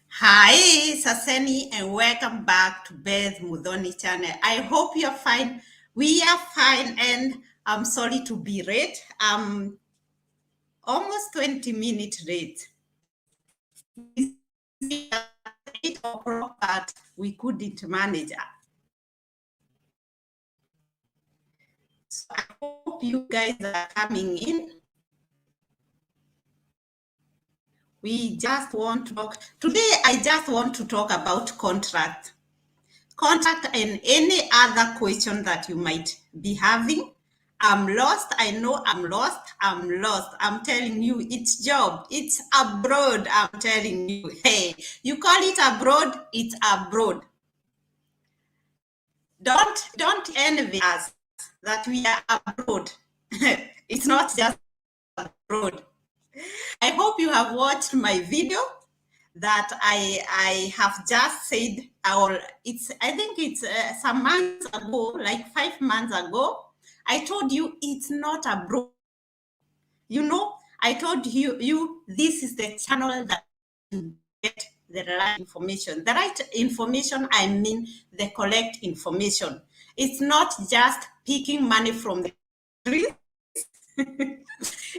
Hi, Saseni, and welcome back to Beth Mudhoni channel. I hope you're fine. We are fine, and I'm sorry to be late. I'm almost 20 minutes late. We are 8 o'clock, but we couldn't manage. So I hope you guys are coming in. We just want to talk. Today, I just want to talk about contract and any other question that you might be having. I'm lost. I know I'm lost. I'm lost. I'm telling you, it's job. It's abroad. I'm telling you. Hey, you call it abroad, it's abroad. Don't envy us that we are abroad. It's not just abroad. I hope you have watched my video that I have just said. I think it's some months ago, like 5 months ago. I told you it's not abroad. I told you this is the channel that you get the right information. The right information, I mean the correct information. It's not just picking money from the trees.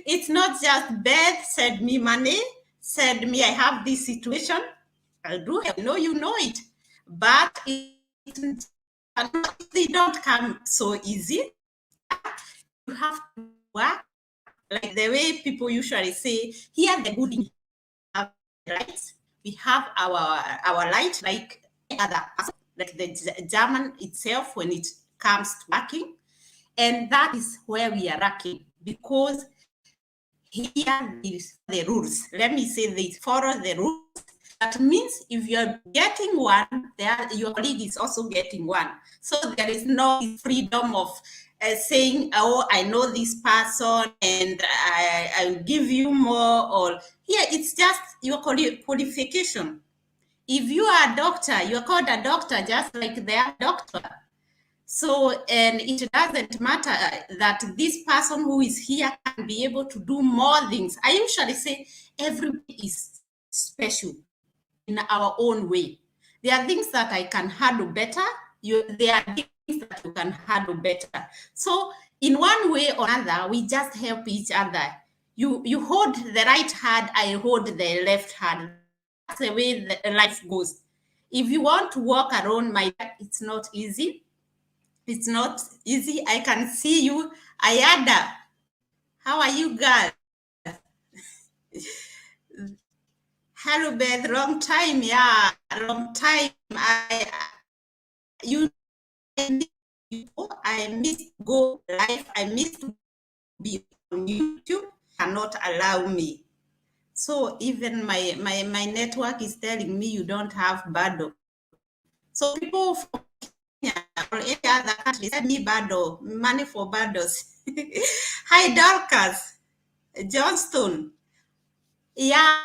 It's not just Beth send me money, send me I have this situation. I do have, you know it. But they don't come so easy. You have to work like the way people usually say, here the good thing have rights. We have our light like other, like the German itself when it comes to working. And that is where we are lacking, because here is the rules. Let me say they follow the rules. That means if you're getting one, your colleague is also getting one. So there is no freedom of saying, oh, I know this person and I'll give you more. Or here, it's just your qualification. If you are a doctor, you're called a doctor just like they are doctor. So, and it doesn't matter that this person who is here can be able to do more things. I usually say everybody is special in our own way. There are things that I can handle better. There are things that you can handle better. So, in one way or another, we just help each other. You hold the right hand, I hold the left hand. That's the way the life goes. If you want to walk around it's not easy. It's not easy. I can see you. Ayada, how are you, girl? Hello, Beth. Long time, yeah, long time. I missed go live. I missed to be on YouTube. Cannot allow me. So even my network is telling me you don't have Bado. So people from Kenya or any other country send me Bado, money for Bados. Hi, Dorcas, Johnston. Yeah,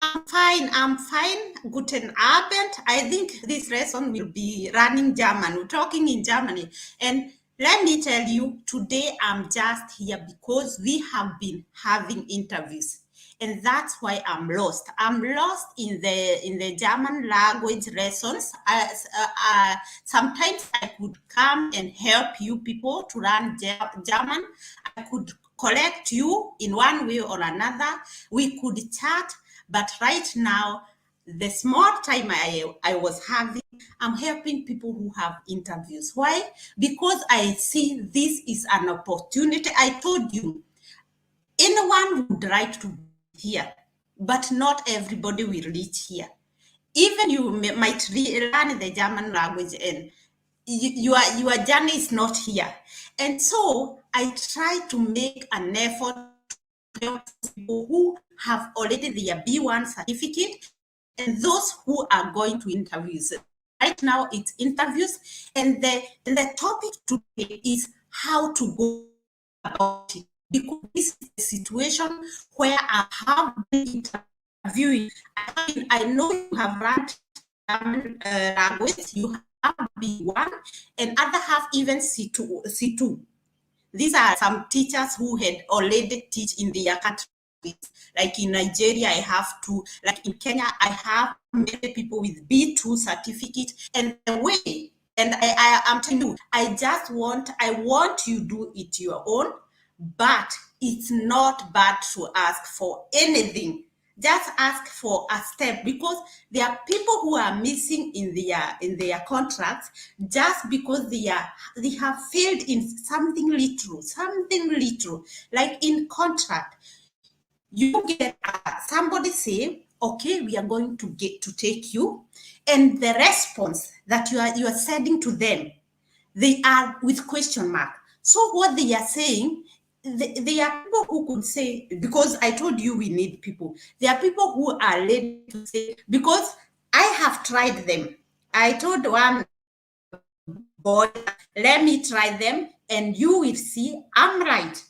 I'm fine. Guten Abend. I think this lesson will be running German. We're talking in Germany. And let me tell you, today I'm just here because we have been having interviews. And that's why I'm lost. I'm lost in the German language lessons. Sometimes I could come and help you people to learn German. I could collect you in one way or another. We could chat, but right now, the small time I was having, I'm helping people who have interviews. Why? Because I see this is an opportunity. I told you, anyone would like to be here, but not everybody will reach here. Even you might learn the German language and your journey is not here. And so I try to make an effort to help people who have already their B1 certificate and those who are going to interviews. Right now it's interviews, and the topic today is how to go about it, because this is a situation where I have been interviewing. I know you have run language, you have B1, and other have even C2. These are some teachers who had already teach in their country. Like in Nigeria, I have to, like in Kenya, I have many people with B2 certificate, and the way, and I am telling you, I want you do it your own, but it's not bad to ask for anything. Just ask for a step, because there are people who are missing in their contracts just because they have failed in something little, like in contract. You get somebody say, okay, we are going to take you, and the response that you are sending to them, they are with question mark. So what they are saying, there are people who could say, because I told you we need people. There are people who are ready to say, because I have tried them. I told one boy, let me try them, and you will see I'm right.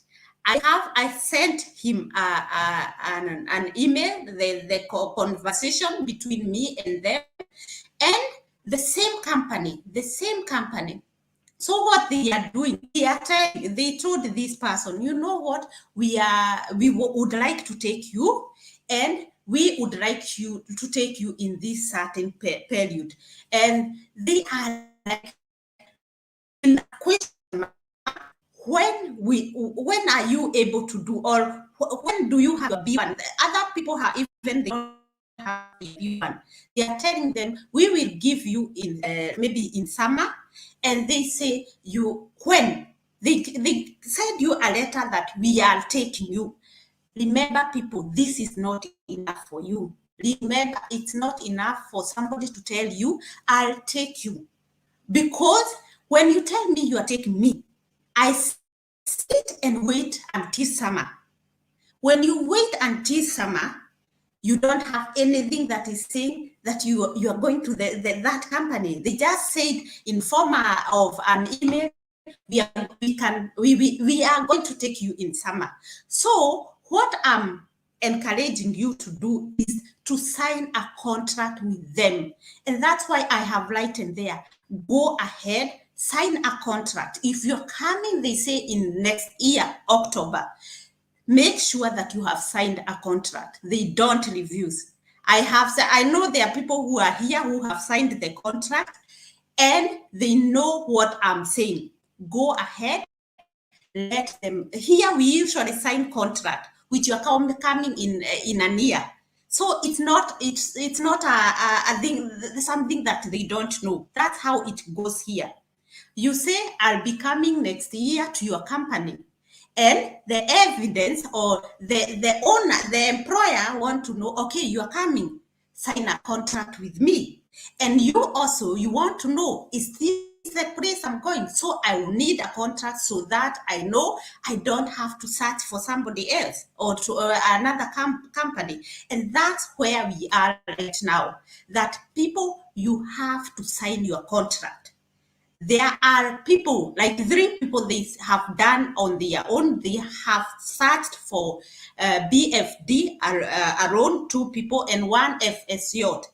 I sent him an email, the conversation between me and them, and the same company. So what they are doing, they told this person, you know what, we would like to take you, and we would like you to take you in this certain period, and they are like in question, when are you able to do, or when do you have a B1? Other people have, even they don't have a B1. They are telling them, we will give you in maybe in summer, and they say you when they send you a letter that we are taking you. Remember, people, this is not enough for you. Remember, it's not enough for somebody to tell you, I'll take you. Because when you tell me you are taking me, I sit and wait until summer. When you wait until summer, you don't have anything that is saying that you are going to that company. They just said in form of an email, we are going to take you in summer. So what I'm encouraging you to do is to sign a contract with them. And that's why I have written there, go ahead, sign a contract. If you're coming, they say in next year, October, make sure that you have signed a contract. They don't refuse. I know there are people who are here who have signed the contract, and they know what I'm saying. Go ahead, let them. Here we usually sign contract, which you're coming in a year. So it's not a thing, something that they don't know. That's how it goes here. You say, I'll be coming next year to your company, and the evidence, or the owner, the employer want to know, okay, you are coming, sign a contract with me. And you want to know, is this the place I'm going? So I will need a contract so that I know I don't have to search for somebody else or to another company. And that's where we are right now, that people, you have to sign your contract. There are people, like 3 people they have done on their own. They have searched for BFD, around 2 people, and 1 FSY.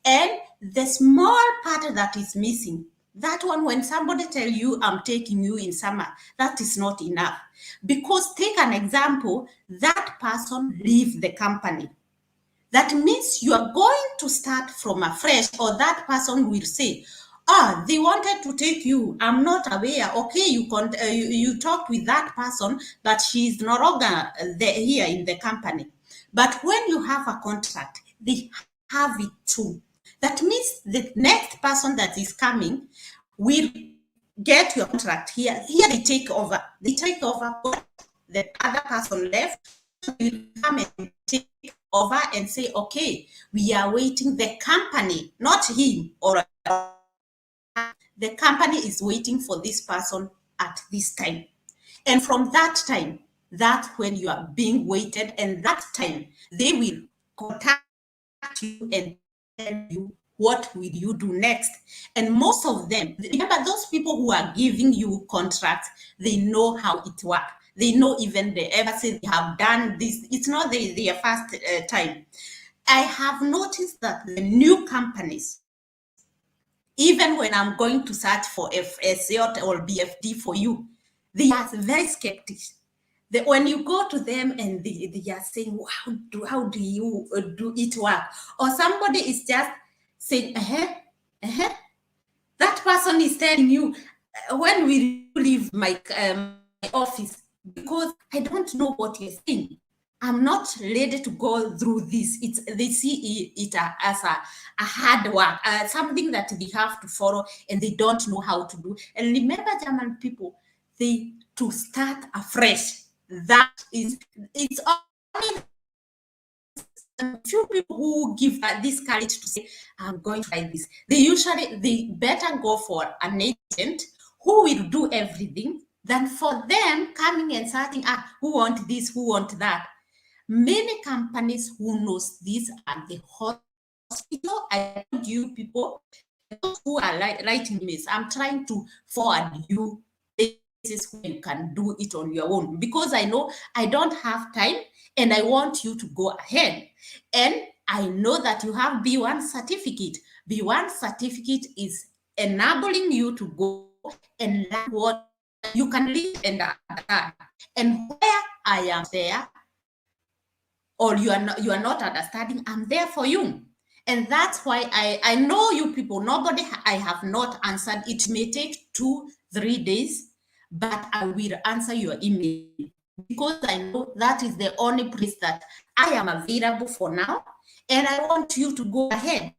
And the small part that is missing, that one, when somebody tell you, I'm taking you in summer, that is not enough. Because take an example, that person leave the company. That means you are going to start from afresh, or that person will say, they wanted to take you, I'm not aware. Okay, you talked with that person, but she's no longer here in the company. But when you have a contract, they have it too. That means the next person that is coming will get your contract here. Here they take over. The other person left, will come and take over and say, okay, we are waiting. The company, not him, or the company is waiting for this person at this time. And from that time, that's when you are being waited, and that time they will contact you and tell you what will you do next. And most of them, remember, those people who are giving you contracts, they know how it works. They know, even they ever say they have done this. It's not their first time. I have noticed that the new companies, even when I'm going to search for FSY or BFD for you, they are very skeptical. when you go to them and they are saying, how do you do it work? Or somebody is just saying, that person is telling you, when we leave my office, because I don't know what you're saying. I'm not ready to go through this. They see it as a hard work, something that they have to follow and they don't know how to do. And remember, German people, they to start afresh. That is, it's only a few people who give this courage to say, I'm going to try this. They better go for an agent who will do everything than for them coming and starting, who want this, who want that. Many companies who knows this are the hospital. I told you people, those who are writing emails, I'm trying to forward you places where you can do it on your own, because I know I don't have time and I want you to go ahead. And I know that you have B1 certificate. B1 certificate is enabling you to go and learn what you can live and understand. And where I am there, or you are not understanding, I'm there for you. And that's why I know you people, nobody I have not answered. It may take 2-3 days, but I will answer your email, because I know that is the only place that I am available for now, and I want you to go ahead.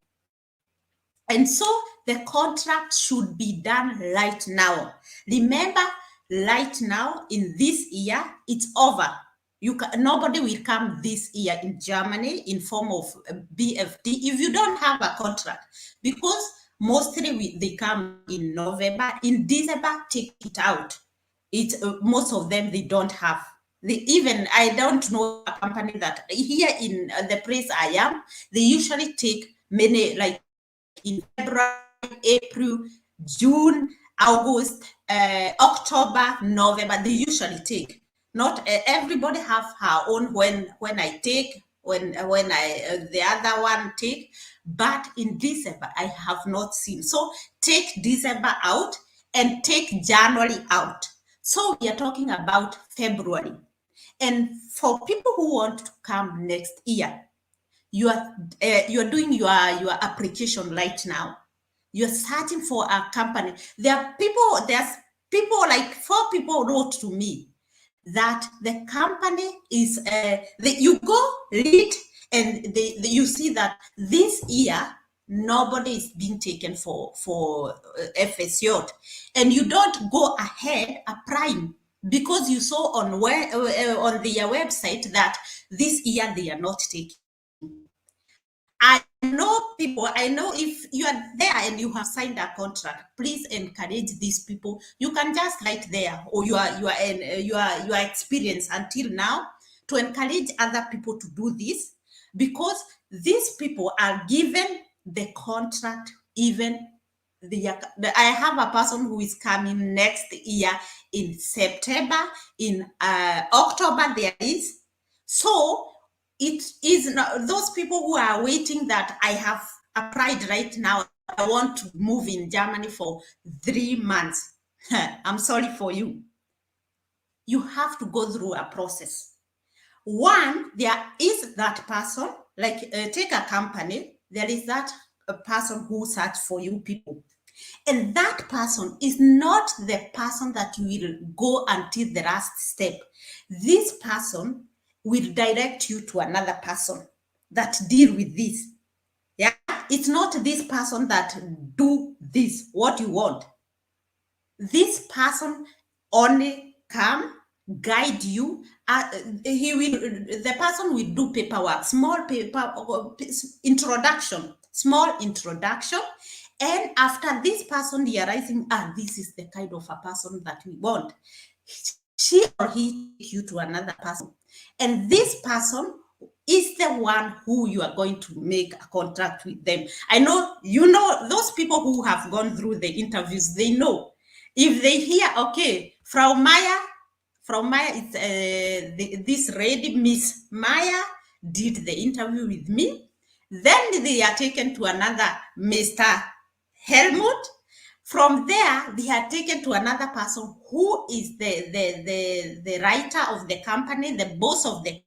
And so the contract should be done right now. Remember, right now in this year, it's over. Nobody will come this year in Germany in form of BFD if you don't have a contract, because mostly they come in November. In December, take it out. Most of them, they don't have. I don't know a company that here in the place I am, they usually take many, like in February, April, June, August, October, November. They usually take. Not everybody have her own when I take, when I the other one take, but in December I have not seen. So take December out and take January out. So we are talking about February. And for people who want to come next year, you are doing your application right now. You're searching for a company. There's people, like 4 people wrote to me that the company is you go read, and you see that this year nobody is being taken for FSJ, and you don't go ahead applying because you saw on their website that this year they are not taking. I know if you are there and you have signed a contract, please encourage these people. You can just write there, or your experience until now, to encourage other people to do this, because these people are given the contract. Even I have a person who is coming next year in September, in October there is. So it is not those people who are waiting that I have applied right now. I want to move in Germany for 3 months. I'm sorry for you. You have to go through a process. One, there is that person, like take a company, there is that person who search for you people. And that person is not the person that you will go until the last step. This person will direct you to another person that deal with this. Yeah, it's not this person that do this, what you want. This person only come, guide you. The person will do paperwork, small introduction, and after this person realizing, this is the kind of a person that we want, she or he take you to another person, and this person is the one who you are going to make a contract with them. I know, those people who have gone through the interviews, they know. If they hear, okay, Frau Maya, it's this lady, Miss Maya, did the interview with me, then they are taken to another Mr. Helmut. From there, they are taken to another person who is the writer of the company, the boss of the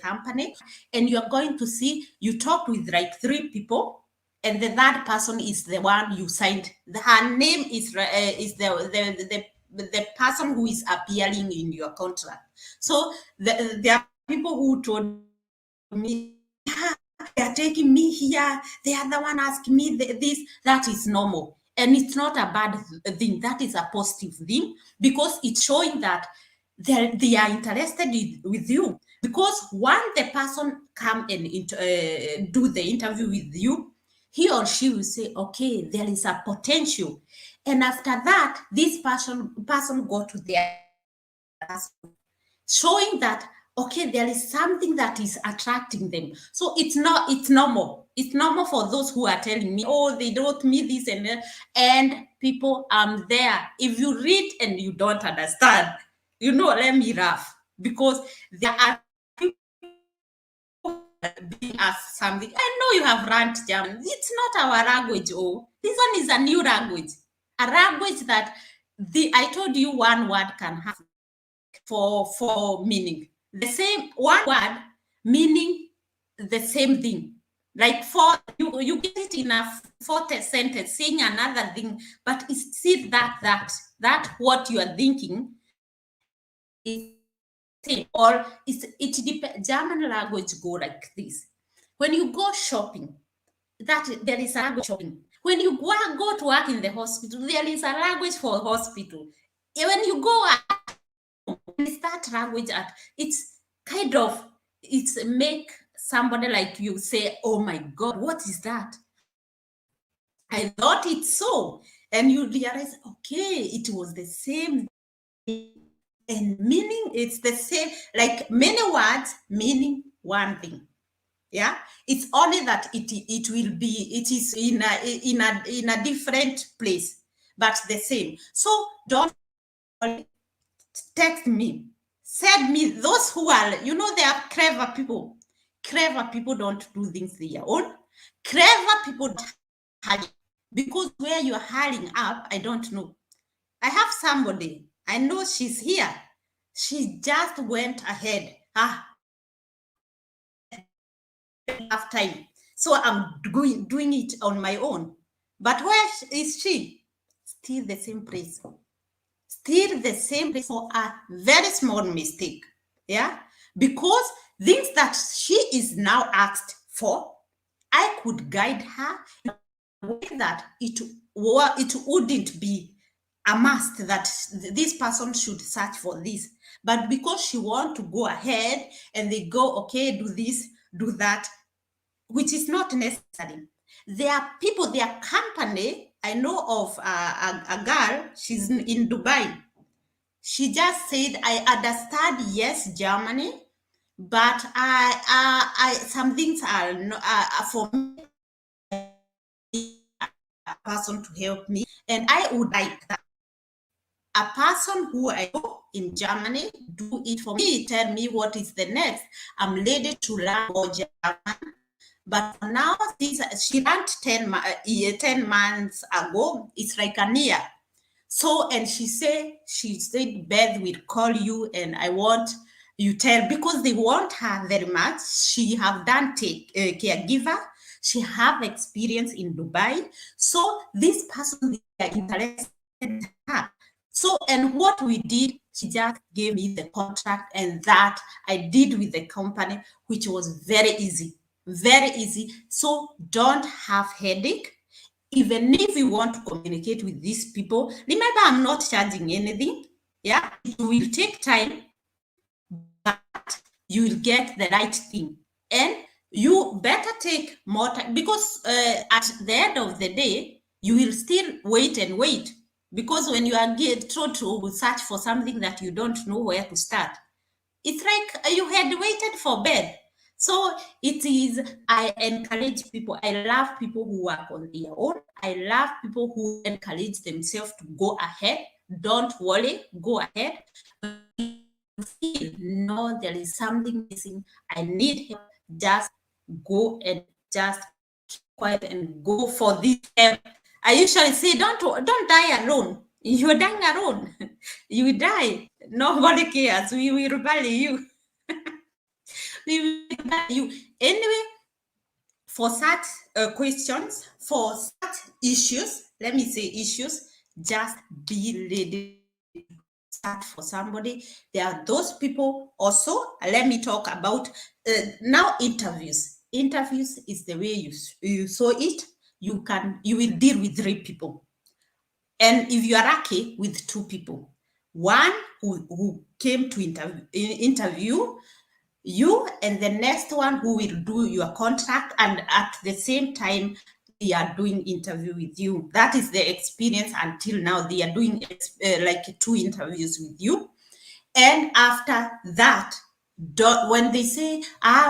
company, and you're going to see you talk with like 3 people, and the third person is the one you signed. Her name is the person who is appearing in your contract. So there are people who told me, "Ah, they are taking me here. They are the one asking me this." That is normal. And it's not a bad thing. That is a positive thing because it's showing that they are interested with you. Because when the person come and do the interview with you, he or she will say, okay, there is a potential. And after that, this person go to their showing that okay, there is something that is attracting them. So it's normal. It's normal for those who are telling me, oh, they don't mean this and that. And people, there. If you read and you don't understand, let me laugh because there are people being asked something. I know you have learned German. It's not our language. Oh, this one is a new language, a language that I told you one word can have for meaning. The same one word meaning the same thing. Like for you get it in a fourth sentence saying another thing, but it's still that what you are thinking is same. Or it depends. German language go like this. When you go shopping, that there is a language shopping. When you go to work in the hospital, there is a language for hospital. When you go it's that language it's kind of it's make somebody like you say, oh my god, what is that? I thought it's so. And you realize, okay, it was the same thing. And meaning it's the same, like many words meaning one thing. Yeah, it's only that it will be, it is in a different place, but the same. So don't text me, send me those who are, they are clever people. Clever people don't do things their own. Clever people don't hire, because where you're hiring up, I don't know. I have somebody, I know she's here. She just went ahead. Have time. So I'm doing it on my own. But where is she? Still the same place. Still the same place for a very small mistake. Yeah? Because things that she is now asked for, I could guide her in a way that it wouldn't be a must that this person should search for this. But because she want to go ahead and they go, okay, do this, do that, which is not necessary. There are people, their company, I know of a girl, she's in Dubai. She just said, I understand, yes, Germany, but I some things are for me, a person to help me, and I would like that. A person who I know in Germany do it for me, tell me what is the next. I'm ready to learn more German. But now, since she learned 10 months ago, it's like a year. So, and she said, Beth will call you and I want you tell, because they want her very much. She have done caregiver. She have experience in Dubai. So this person, they are interested in her. So, and what we did, she just gave me the contract, and that I did with the company, which was very easy. Very easy. So don't have headache. Even if you want to communicate with these people, remember, I'm not charging anything. Yeah, it will take time, but you will get the right thing. And you better take more time, because at the end of the day, you will still wait and wait. Because when you are told to search for something that you don't know where to start, it's like you had waited for bed. So it is, I encourage people. I love people who work on their own. I love people who encourage themselves to go ahead. Don't worry, go ahead. But if you feel, no, there is something missing, I need help, just go and just quiet and go for this camp. I usually say, don't die alone. You're dying alone. You die. Nobody cares. We will bury you. We will bury you. Anyway, for such questions, for such issues, let me say issues, just be ready to start for somebody. There are those people also. Let me talk about now interviews. Interviews is the way you saw it. You will deal with 3 people. And if you are lucky, with 2 people. One who came to interview you, and the next one who will do your contract, and at the same time they are doing interview with you. That is the experience until now. They are doing like 2 interviews with you, and after that, when they say,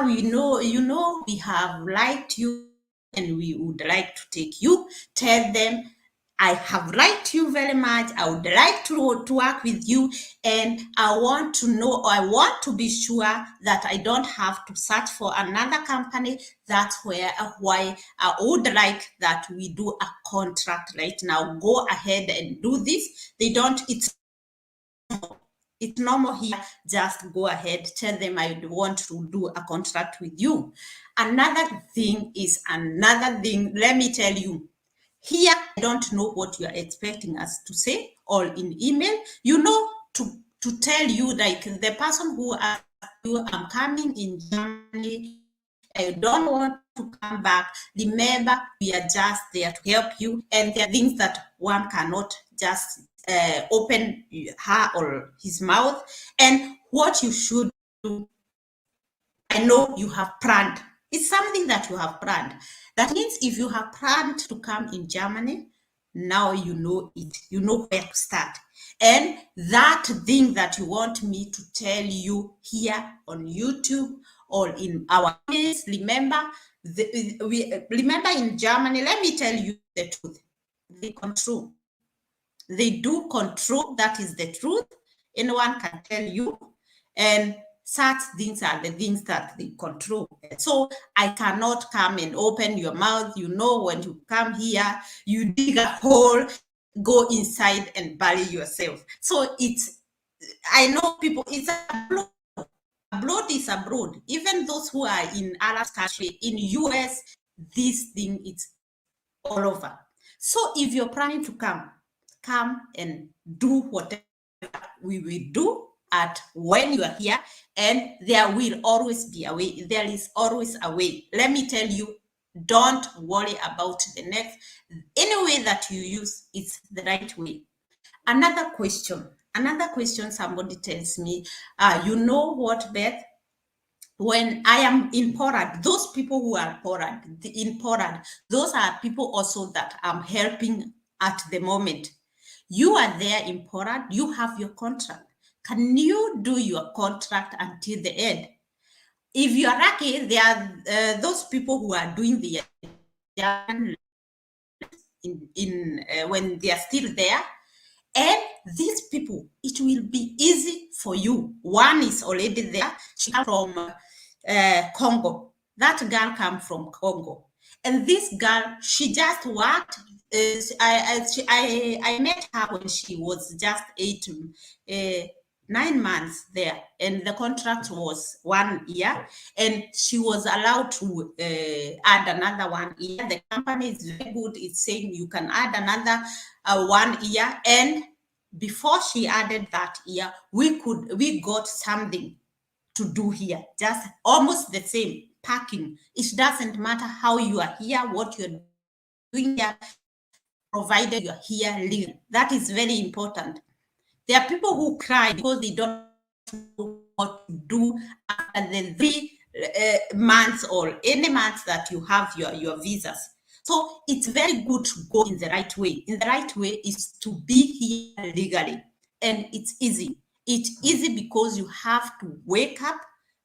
we know, we have liked you and we would like to take you, tell them, I have liked you very much. I would like to work with you, and I want to know, or I want to be sure that I don't have to search for another company. That's why I would like that we do a contract right now. Go ahead and do this. It's normal here. Just go ahead, tell them I want to do a contract with you. Another thing, let me tell you. Here, I don't know what you are expecting us to say, or in email, to tell you, like the person who asked you, I'm coming in Germany, I don't want to come back. Remember, we are just there to help you, and there are things that one cannot just open her or his mouth. And what you should do, I know you have planned. It's something that you have planned. That means if you have planned to come in Germany, now you know it. You know where to start. And that thing that you want me to tell you here on YouTube or in our emails, remember in Germany, let me tell you the truth. They control. They do control. That is the truth. Anyone can tell you. And such things are the things that they control. So I cannot come and open your mouth. When you come here, you dig a hole, go inside and bury yourself. So I know people, it's abroad. Abroad is abroad. Even those who are in Arab country, in US, this thing is all over. So if you're planning to come and do whatever we will do at when you are here, and there will always be a way. There is always a way. Let me tell you, don't worry about the next. Any way that you use, it's the right way. Another question, somebody tells me, you know what, Beth? When I am in Poland, those people who are in Poland, those are people also that I'm helping at the moment. You are there in Poland, you have your contract. Can you do your contract until the end? If you are lucky, there are those people who are doing the when they are still there. And these people, it will be easy for you. One is already there. She comes from Congo. That girl comes from Congo. And this girl, she just worked. I met her when she was just 9 months there, and the contract was 1 year, and she was allowed to add another 1 year. The company is very good. It's saying you can add another 1 year, and before she added that year, we got something to do here, just almost the same packing. It doesn't matter how you are here, what you're doing here, provided you're here legally. That is very important. There are people who cry because they don't know what to do after the 3 months or any months that you have your visas. So it's very good to go in the right way. In the right way is to be here legally. And it's easy. It's easy because you have to wake up.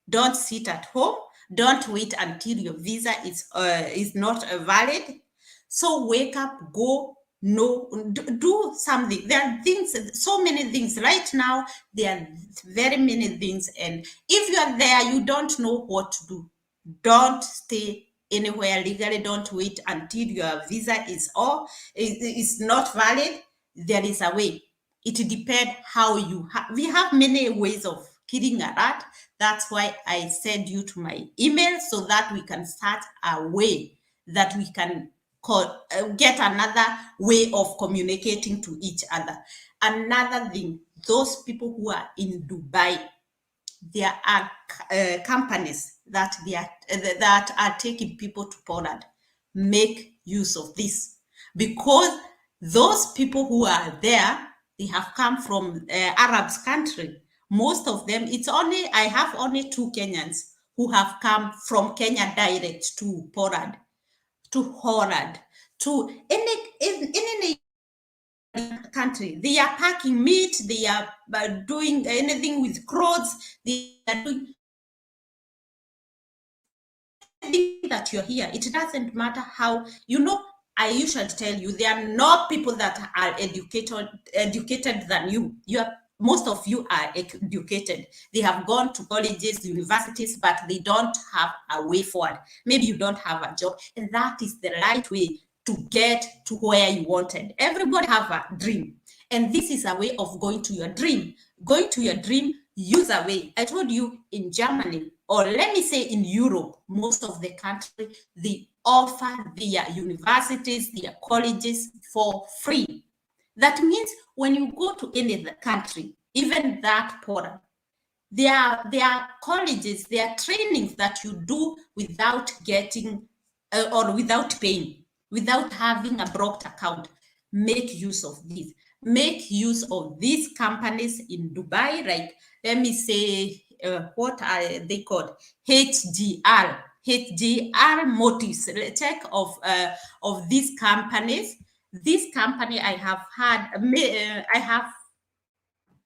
Don't sit at home. Don't wait until your visa is not valid. So wake up, go, do something. There are things, so many things right now. There are very many things, and if you are there, you don't know what to do. Don't stay anywhere legally. Don't wait until your visa is not valid. There is a way. It depends how you we have many ways of killing a rat. That's why I send you to my email so that we can start a way that we can get another way of communicating to each other. Another thing, those people who are in Dubai, there are companies that that are taking people to Poland. Make use of this, because those people who are there, they have come from Arabs country. Most of them, I have only 2 Kenyans who have come from Kenya direct to Poland, to Holland, to any country. They are packing meat, they are doing anything with clothes, they are doing anything that you're here. It doesn't matter how, I usually tell you, there are no people that are educated than you. Most of you are educated. They have gone to colleges, universities, but they don't have a way forward. Maybe you don't have a job, and that is the right way to get to where you wanted. Everybody have a dream, and this is a way of going to your dream. Going to your dream, use a way. I told you, in Germany, or let me say in Europe, most of the country, they offer their universities, their colleges for free. That means when you go to any country, even that Poland, there are colleges, there are trainings that you do without getting or without paying, without having a blocked account. Make use of this. Make use of these companies in Dubai, like, let me say, what are they called? HGR motives. Check of these companies. This company I have had, I have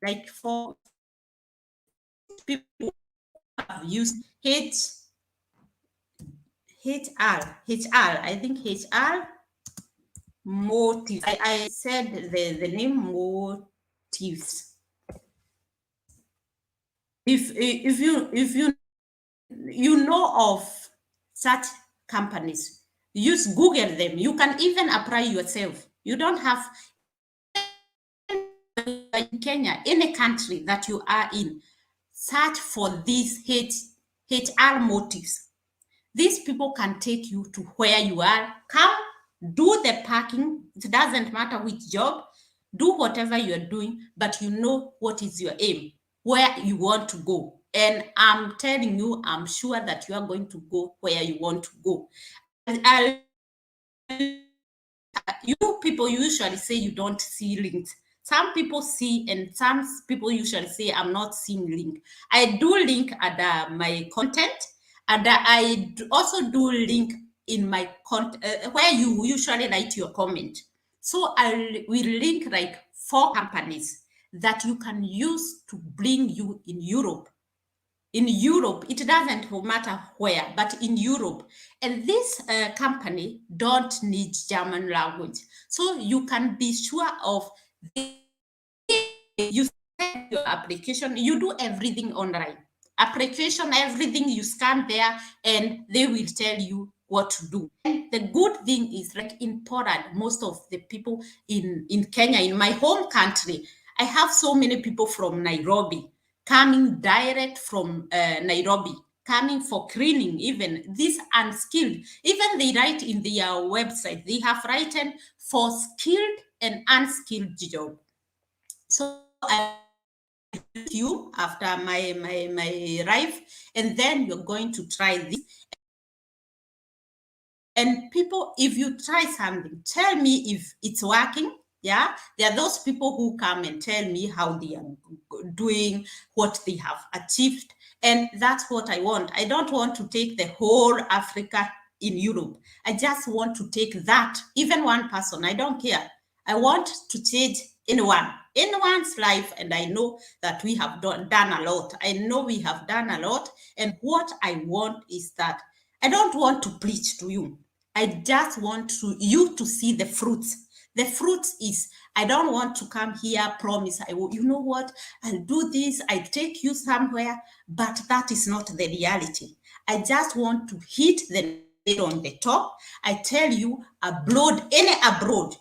like 4 people have used HR, I think HR motives. I said the name motives. If you know of such companies, use Google them. You can even apply yourself. You don't have, in Kenya, any country that you are in, search for these HR motives. These people can take you to where you are. Come, do the packing. It doesn't matter which job. Do whatever you're doing, but you know what is your aim, where you want to go. And I'm telling you, I'm sure that you are going to go where you want to go. You people usually say you don't see links. Some people see, and some people usually say I'm not seeing link. I do link at my content, and I also do link in my content where you usually write your comment. So I will link like 4 companies that you can use to bring you in Europe. In Europe, it doesn't matter where, but in Europe. And this company don't need German language. So you can be sure of you send your application, you do everything online. Application, everything you scan there, and they will tell you what to do. And the good thing is, like in Poland, most of the people in Kenya, in my home country, I have so many people from Nairobi coming direct from Nairobi, coming for cleaning, even this unskilled. Even they write in their website, they have written for skilled and unskilled job. So I you after my life, and then you're going to try this. And people, if you try something, tell me if it's working. Yeah, there are those people who come and tell me how they are doing, what they have achieved, and that's what I want. I don't want to take the whole Africa in Europe. I just want to take that, even one person. I don't care. I want to change anyone's life, and I know that we have done a lot. I know we have done a lot, and what I want is that I don't want to preach to you. I just want you to see the fruits. The fruits is, I don't want to come here, promise, you know what, I'll do this, I'll take you somewhere, but that is not the reality. I just want to hit the on the top. I tell you, abroad,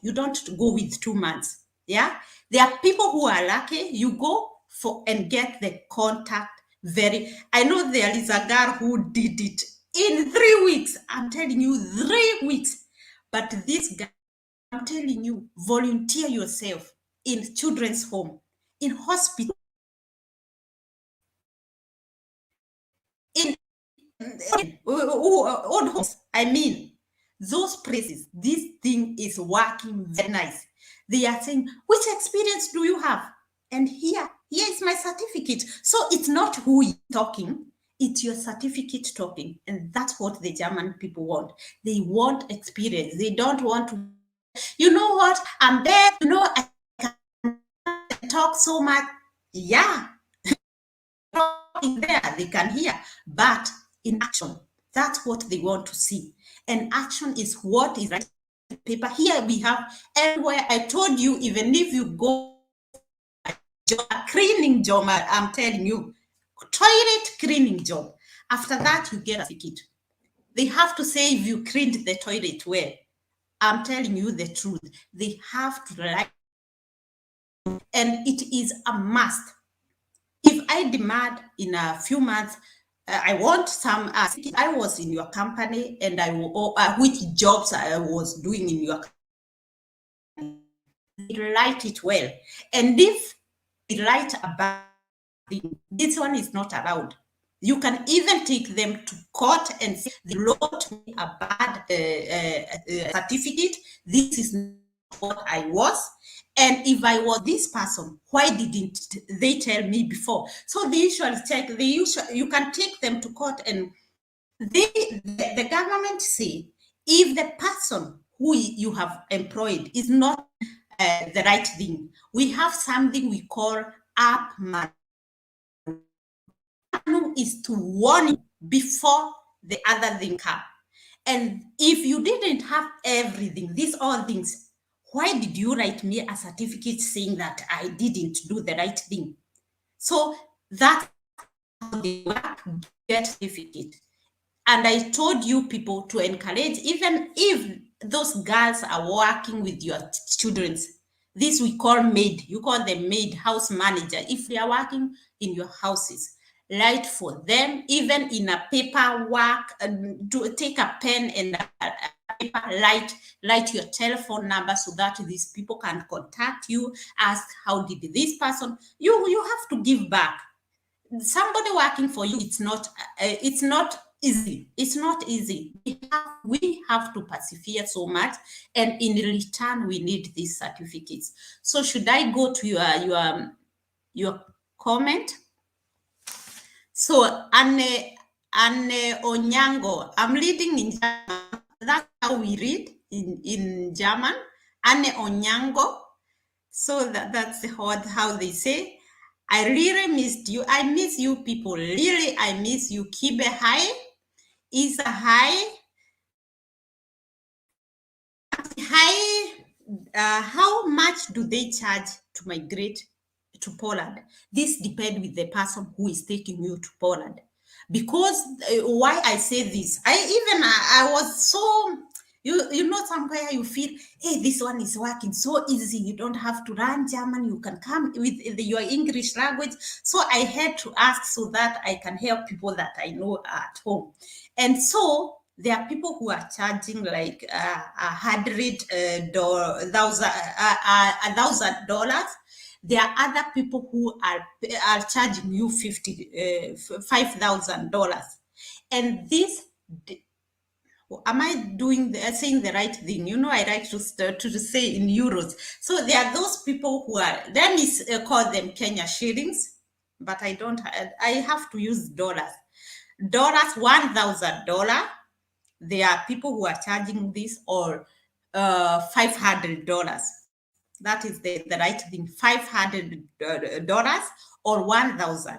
you don't go with 2 months. Yeah, there are people who are lucky. You go for and get the contact. I know there is a girl who did it in 3 weeks. I'm telling you, 3 weeks. But this guy, I'm telling you, volunteer yourself in children's home, in hospital, in old homes. I mean, those places, this thing is working very nice. They are saying, which experience do you have? And here is my certificate. So it's not who is talking, it's your certificate talking. And that's what the German people want. They want experience. They don't want to, you know what? I'm there, I can talk so much. Yeah, there, they can hear, but in action, that's what they want to see. And action is what is right on paper. Here we have everywhere. I told you, even if you go a cleaning job, I'm telling you, toilet cleaning job, after that you get a ticket. They have to say if you cleaned the toilet well. I'm telling you the truth. They have to like, and it is a must. If I demand in a few months, I want some, I was in your company and which jobs I was doing in your company, they write it well. And if they write a bad thing, this one is not allowed. You can even take them to court and say, they wrote me a bad certificate. This is not what I was. And if I was this person, why didn't they tell me before? So they usually check, you can take them to court, and the government say, if the person who you have employed is not the right thing, we have something we call aupair. Is to warn you before the other thing comes. And if you didn't have everything, these all things, why did you write me a certificate saying that I didn't do the right thing? So that's how they work, get certificate. And I told you people to encourage, even if those girls are working with your children, this we call maid, you call them maid, house manager. If they are working in your houses, write for them, even in a paperwork, to take a pen and a paper, write your telephone number so that these people can contact you, ask how did this person, you have to give back. Somebody working for you, it's not easy. It's not easy. We have to persevere so much, and in return we need these certificates. So should I go to your comment? So Anne Onyango, I'm reading in German. That's how we read in German. Anne Onyango. So that's how they say. I really missed you. I miss you people. Really, I miss you. Kibe High is a high. How much do they charge to migrate to Poland? This depends with the person who is taking you to Poland. Because why I say this, I was so, you know, somewhere you feel, hey, this one is working so easy. You don't have to learn German. You can come with your English language. So I had to ask so that I can help people that I know at home. And so there are people who are charging like $100,000. There are other people who are charging you $5,000, and this. Am I saying the right thing? You know, I like to say in euros. So there are those people who are, let me call them Kenya shillings, but I have to use dollars. $1,000. There are people who are charging this, or $500. That is the right thing. $500 or 1,000,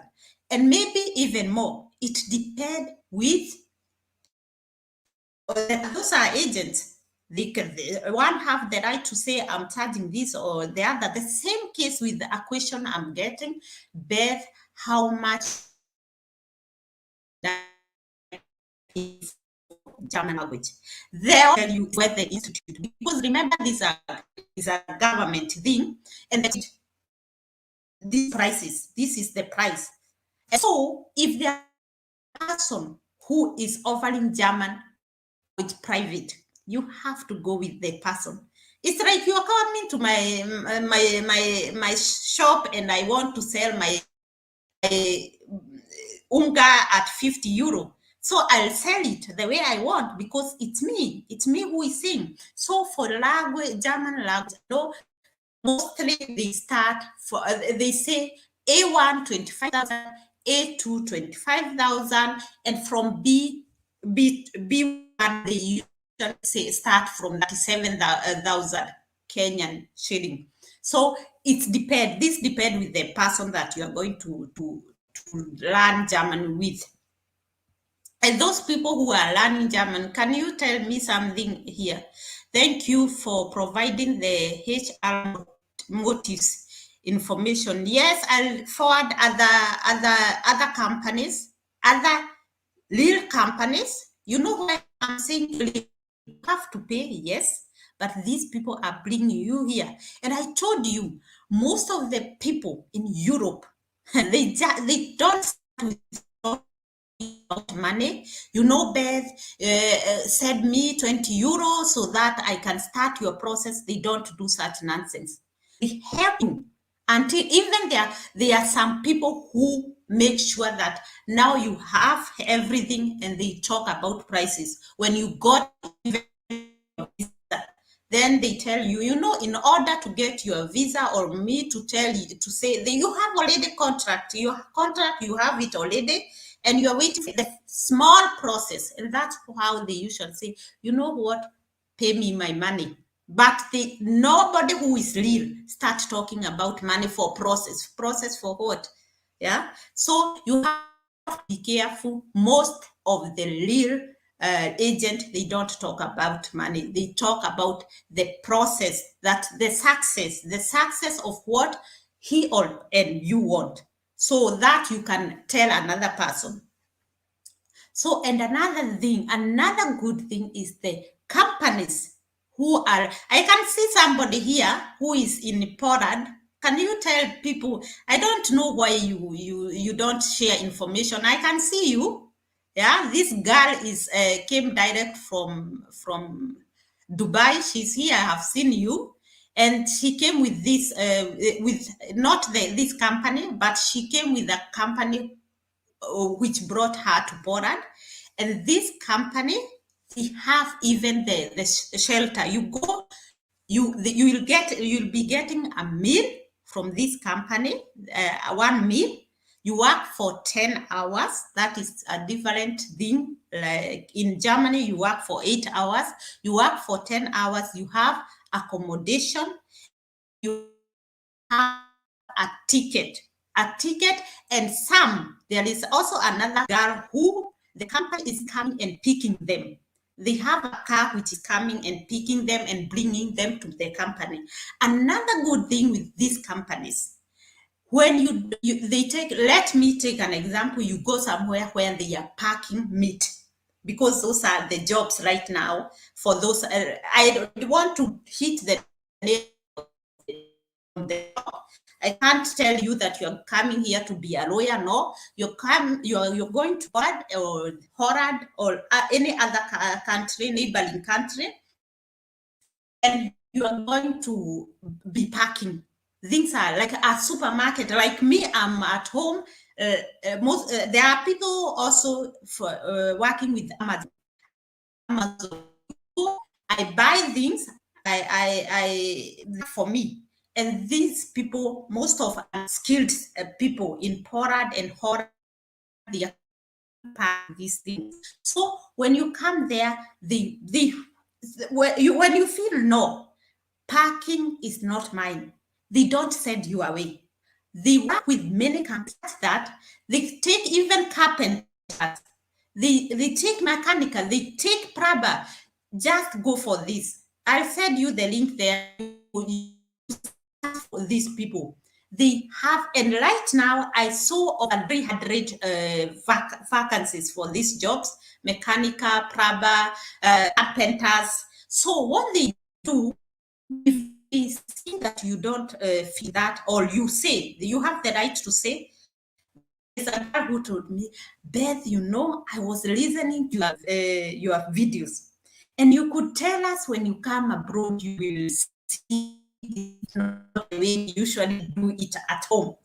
and maybe even more. It depends with. Those are agents. One have the right to say I'm charging this or the other. The same case with a question I'm getting, Beth, how much that is German language. They'll tell you where the institute, because remember, this is a government thing, and these prices, this is the price. And so if there is a person who is offering German with private, you have to go with the person. It's like you're coming to my shop and I want to sell my unga at 50 euro. So I'll sell it the way I want because it's me who is saying. So for language, German language, mostly they start for, they say A1 25,000, A2 25,000, and from B1 they usually say start from 97,000 Kenyan shilling. So it's depend. This depends with the person that you are going to learn German with. And those people who are learning German, can you tell me something here? Thank you for providing the HR motives information. Yes, I'll forward other companies, other real companies. You know what I'm saying? You have to pay, yes, but these people are bringing you here. And I told you, most of the people in Europe, they don't start with money. You know, Beth, send me 20 euros so that I can start your process. They don't do such nonsense. They help you until even there are some people who make sure that now you have everything, and they talk about prices. When you got then they tell you, you know, in order to get your visa, or me to tell you, to say that you have already contract, you have it already, and you're waiting for the small process. And that's how they usually say, you know what, pay me my money. But nobody who is real start talking about money for process. Process for what? Yeah. So you have to be careful. Most of the real agent, they don't talk about money. They talk about the process, that the success of what he or and you want, so that you can tell another person. So, and another good thing is the companies who are, I can see somebody here who is in Poland. Can you tell people? I don't know why you don't share information. I can see you. Yeah, this girl is came direct from Dubai. She's here. I have seen you, and she came with this with not this company, but she came with a company which brought her to Poland. And this company, they have even the shelter. You go, you'll be getting a meal from this company, one meal. You work for 10 hours. That is a different thing. Like in Germany, you work for 8 hours. You work for 10 hours. You have accommodation. You have a ticket, and there is also another girl who the company is coming and picking them. They have a car which is coming and picking them and bringing them to the company. Another good thing with these companies, when let me take an example. You go somewhere where they are packing meat, because those are the jobs right now for those. I don't want to hit the name of the job. I can't tell you that you're coming here to be a lawyer. No, you're going to Holland or any other country, neighboring country, and you are going to be packing. Things are like a supermarket. Like me, I'm at home. There are people also for working with Amazon. I buy things. I for me. And these people, most of skilled people in Poland and Holland, they are these things. So when you come there, when you feel no, parking is not mine, they don't send you away. They work with many companies that they take even carpenters, they take mechanical, they take plumber. Just go for this. I'll send you the link there. For these people, they have, and right now I saw over 300 vacancies for these jobs, mechanical, plumber, carpenters. So what they do, if they see that you don't fit that, or you say, you have the right to say, there's a girl who told me, Beth, you know, I was listening to your videos, and you could tell us when you come abroad, you will see it's not the way you usually do it at home.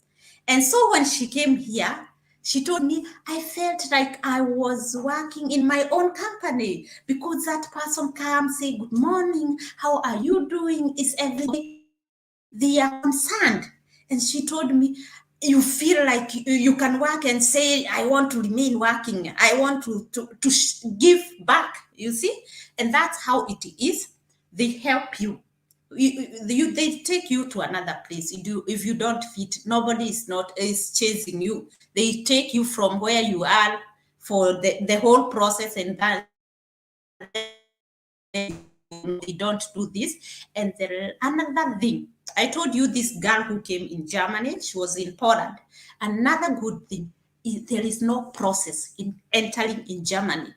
And so when she came here, she told me, I felt like I was working in my own company because that person comes, say, good morning, how are you doing? Is everything? They are concerned. And she told me, you feel like you can work and say, I want to remain working. I want to give back, you see? And that's how it is. They help you. They take you to another place. If you don't fit, nobody is chasing you. They take you from where you are for the whole process, and that they don't do this. And there another thing, I told you this girl who came in Germany, she was in Poland. Another good thing is there is no process in entering in Germany.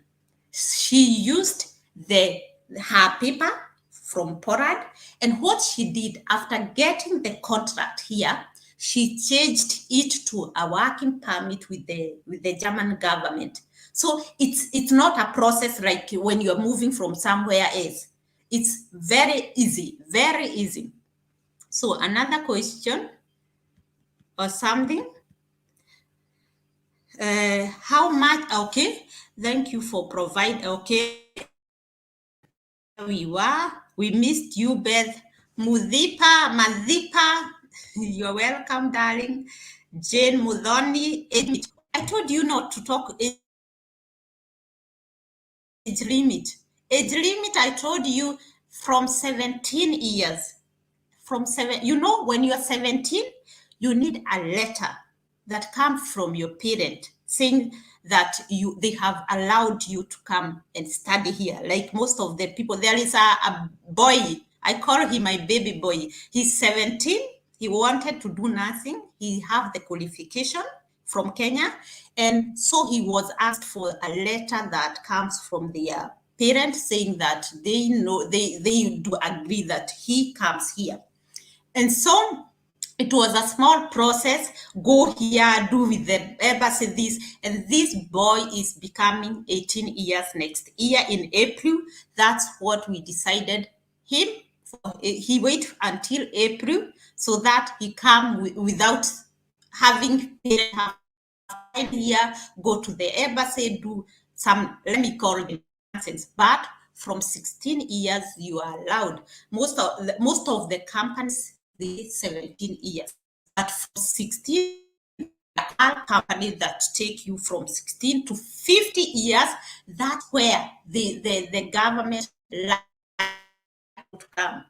She used her paper from Poland, and what she did after getting the contract here, she changed it to a working permit with the German government. So it's not a process like when you're moving from somewhere else. It's very easy, very easy. So another question or something. How much? Okay, thank you for providing. Okay, we missed you, Beth. Madhipa, you're welcome, darling. Jane Mudhoni, I told you not to talk age limit. Age limit, I told you from 17 years. When you're 17, you need a letter that comes from your parent saying that they have allowed you to come and study here. Like most of the people, there is a boy, I call him my baby boy. He's 17. He wanted to do nursing. He have the qualification from Kenya, and so he was asked for a letter that comes from their parents saying that they do agree that he comes here. And so it was a small process. Go here, do with the embassy this, and this boy is becoming 18 years next year in April. That's what we decided him. He wait until April so that he come without having parents here, go to the embassy, do some, let me call it nonsense. But from 16 years, you are allowed. Most of the companies, they 17 years. But from 16, a company that take you from 16 to 50 years, that's where the government to come.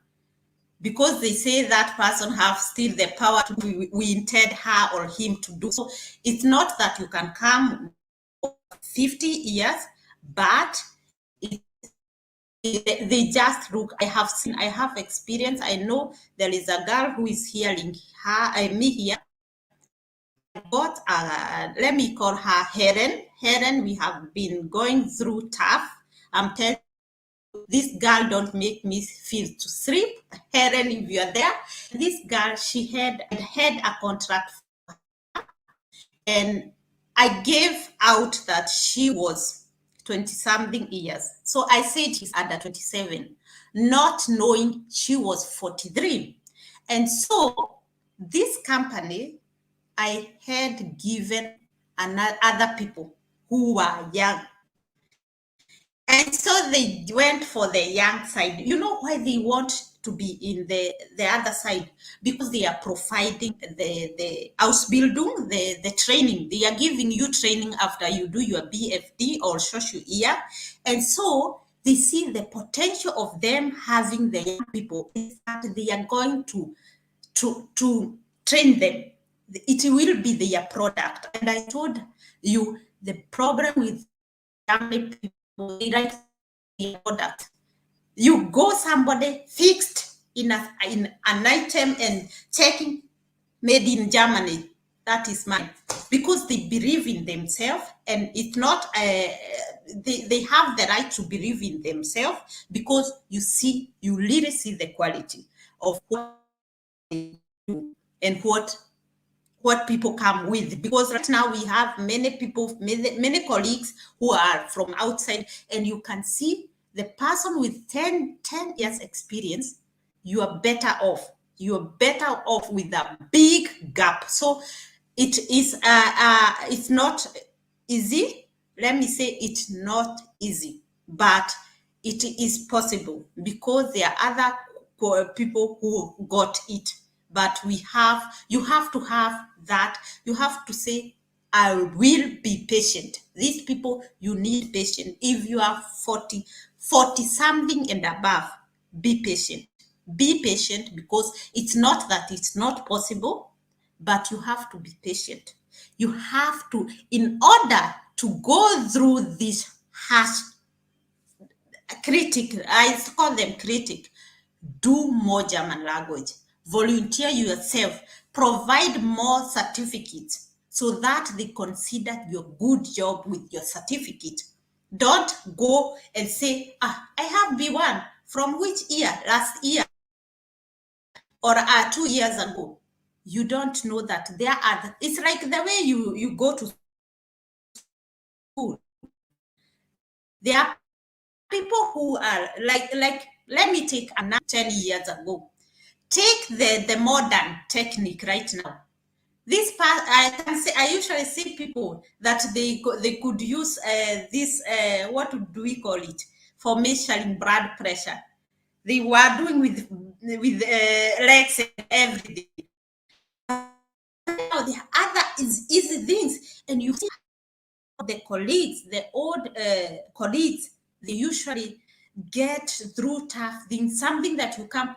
Because they say that person have still the power to we intend her or him to do. So it's not that you can come 50 years, but they just look. I have experience. I know there is a girl who is hearing me here. Got let me call her Helen. Helen, we have been going through tough. I'm telling this girl don't make me feel to sleep. Helen, if you're there, this girl, she had a contract for her, and I gave out that she was 20-something years. So I said she's under 27, not knowing she was 43. And so this company, I had given other people who were young. And so they went for the young side. You know why they want to be in the other side? Because they are providing the Ausbildung, the training. They are giving you training after you do your BFD or social year. And so they see the potential of them having the young people is that they are going to train them. It will be their product. And I told you the problem with young people, they write the product. You go somebody fixed in an item and checking made in Germany. That is mine. Because they believe in themselves, and it's not, they have the right to believe in themselves, because you really see the quality of what they do and what people come with. Because right now we have many people, many colleagues who are from outside, and you can see the person with 10 years experience, you are better off. You're better off with a big gap. So it's not easy. Let me say it's not easy, but it is possible, because there are other people who got it. But you have to have that. You have to say, I will be patient. These people, you need patience. If you are 40 something and above, be patient. Be patient, because it's not that it's not possible, but you have to be patient. You have to, in order to go through this harsh critic, I call them critic, do more German language, volunteer yourself, provide more certificates, so that they consider your good job with your certificate. Don't go and say, I have B1 from which year? Last year, or 2 years ago. You don't know that there are, it's like the way you go to school. There are people who are like let me take another 10 years ago. Take the modern technique right now. This part, I usually see people that they could use this, what do we call it, for measuring blood pressure. They were doing with legs and everything. Now the other is easy things, and you see the colleagues, the old colleagues, they usually get through tough things, something that you come,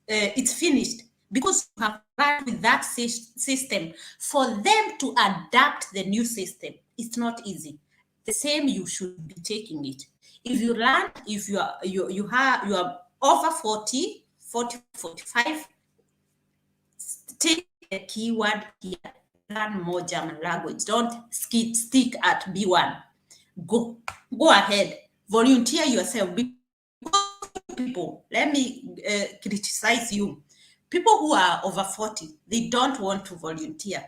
it's finished, because you have learned with that system. For them to adapt the new system, it's not easy. The same, you should be taking it. If you learn, if you are over 40, 45, take the keyword here. Learn more German language. Don't stick at B1. Go ahead. Volunteer yourself. People, let me criticize you. People who are over 40, they don't want to volunteer.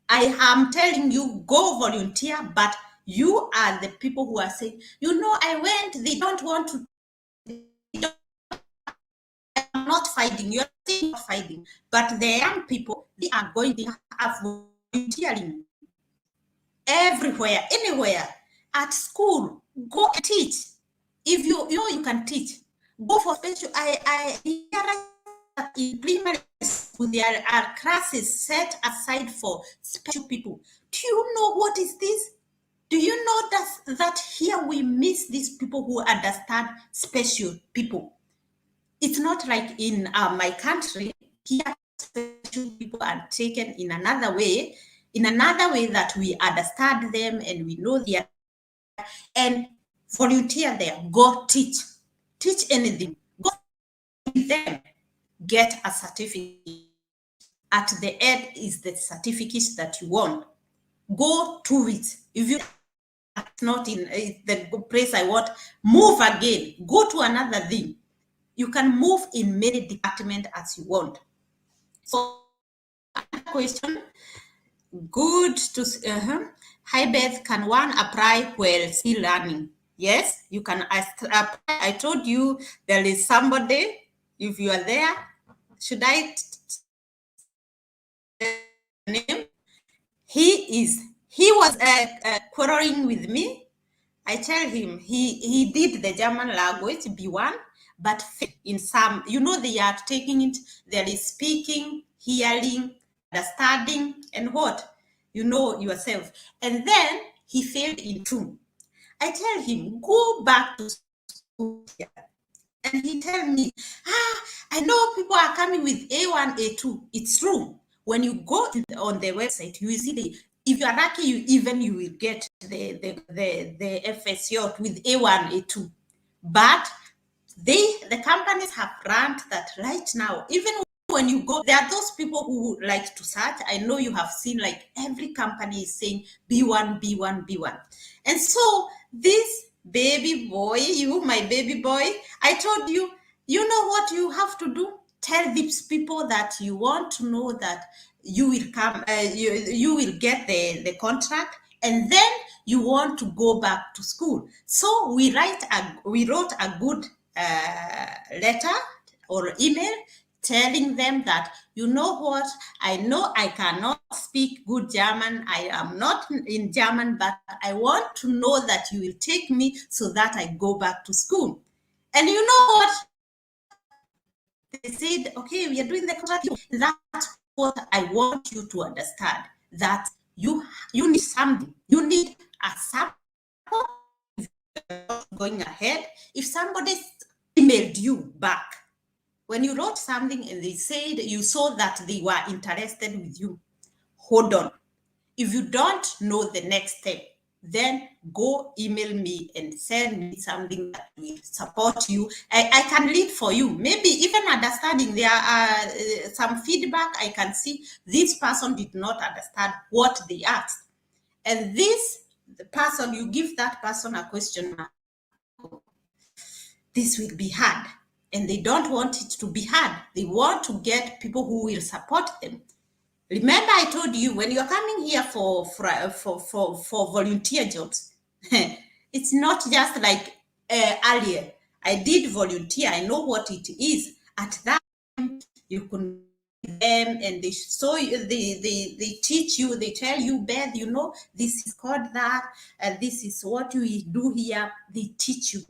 I am telling you, go volunteer, but you are the people who are saying, I went, they don't want to. I'm not fighting, you're still not fighting. But the young people, they are going to have volunteering everywhere, anywhere, at school. Go and teach. If you can teach, go for special. I realize that in primary school there are classes set aside for special people. Do you know what is this? Do you know that here we miss these people who understand special people? It's not like in my country. Here, special people are taken in another way that we understand them and we know their, and volunteer there. Go teach anything. Go with them. Get a certificate. At the end is the certificate that you want. Go to it. If you are not in the place I want, move again. Go to another thing. You can move in many departments as you want. So, another question. Good to Hi Beth, can one apply while still learning? Yes, you can apply. I told you there is somebody. If you are there, should I name? He was quarreling with me. I tell him he did the German language B1, but in some, they are taking it. There is speaking, hearing, understanding, and what? Yourself. And then he failed in 2. I tell him, go back to school here. And he tell me, I know people are coming with A1, A2. It's true. When you go on the website, you will see if you are lucky, you will get the FSJ with A1, A2. But the companies have learned that right now, even when you go, there are those people who like to search. I know you have seen like every company is saying B1, B1, B1. And so this baby boy, my baby boy, I told you, you know what you have to do? Tell these people that you want to know that you will come, you will get the contract, and then you want to go back to school. So we wrote a good letter or email telling them that, you know what, I know I cannot speak good German, I am not in German, but I want to know that you will take me so that I go back to school. And you know what? They said, okay, we are doing the contract. That's what I want you to understand, that you need something. You need a sample going ahead. If somebody emailed you back, when you wrote something and they said you saw that they were interested with you, hold on. If you don't know the next step, then go email me and send me something that will support you. I can lead for you. Maybe even understanding, there are some feedback I can see this person did not understand what they asked. And the person, you give that person a question mark. This will be hard. And they don't want it to be hard. They want to get people who will support them. Remember, I told you, when you're coming here for volunteer jobs, it's not just like earlier. I did volunteer. I know what it is. At that time, you can them and they show you, they teach you, they tell you, Beth, you know, this is called that, and this is what you do here. They teach you.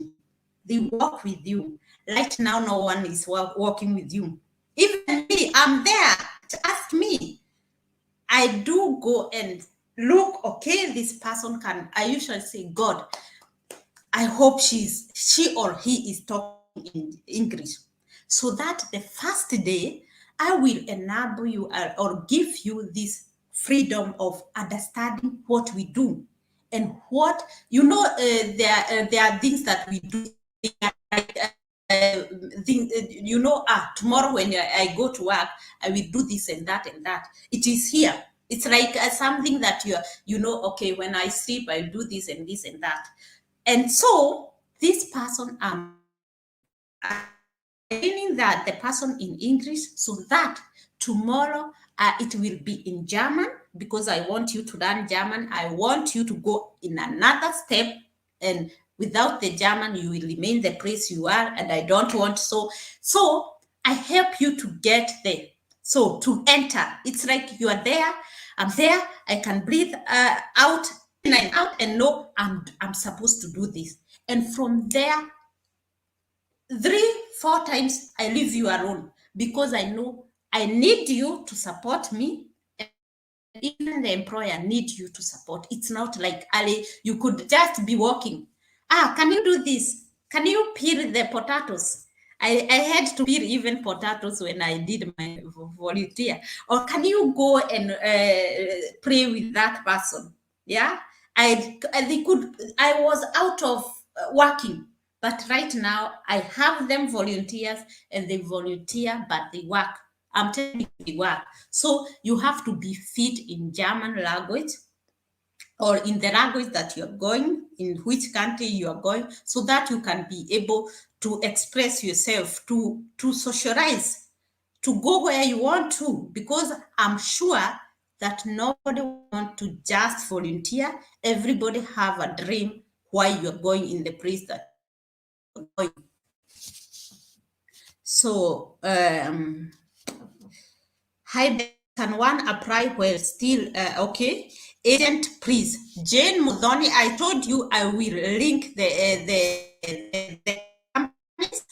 They work with you. Right now, no one is working with you. Even me, I'm there. Ask me. I do go and look, okay, this person can, I usually say, God, I hope she or he is talking in English, so that the first day I will enable you or give you this freedom of understanding what we do and what, you know, there are things that we do. You know, tomorrow when I go to work, I will do this and that and that. It is here. It's like something that you know, okay, when I sleep, I do this and this and that. And so this person, training that the person in English, so that tomorrow it will be in German, because I want you to learn German. I want you to go in another step, and without the German, you will remain the place you are, and I don't want so I help you to get there. So to enter, it's like you are there, I'm there, I can breathe out and out and know I'm supposed to do this. And from there, 3-4 times I leave you alone, because I know I need you to support me. Even the employer needs you to support. It's not like, Ali, you could just be walking. Can you do this? Can you peel the potatoes? I had to peel even potatoes when I did my volunteer. Or can you go and pray with that person? Yeah, I was out of working, but right now I have them volunteers, and they volunteer, but they work. I'm telling you, they work. So you have to be fit in German language, or in the language that you're going, in which country you are going, so that you can be able to express yourself, to socialize, to go where you want to, because I'm sure that nobody wants to just volunteer. Everybody have a dream why you're going in the place that you're going. So, hi, can one apply where still, okay? Agent, please. Jane Mudhoni, I told you I will link the companies.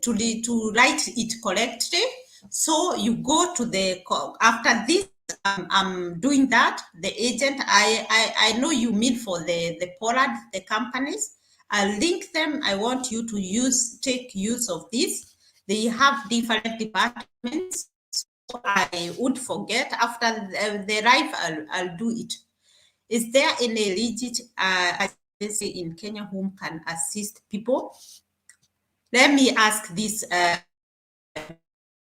To write it correctly. So you go to the, after this, I'm doing that. The agent, I know you mean for the Pollard, the companies. I'll link them. I want you to take use of this. They have different departments. So I would forget after the arrive, I'll do it. Is there any legit in Kenya whom can assist people. Let me ask this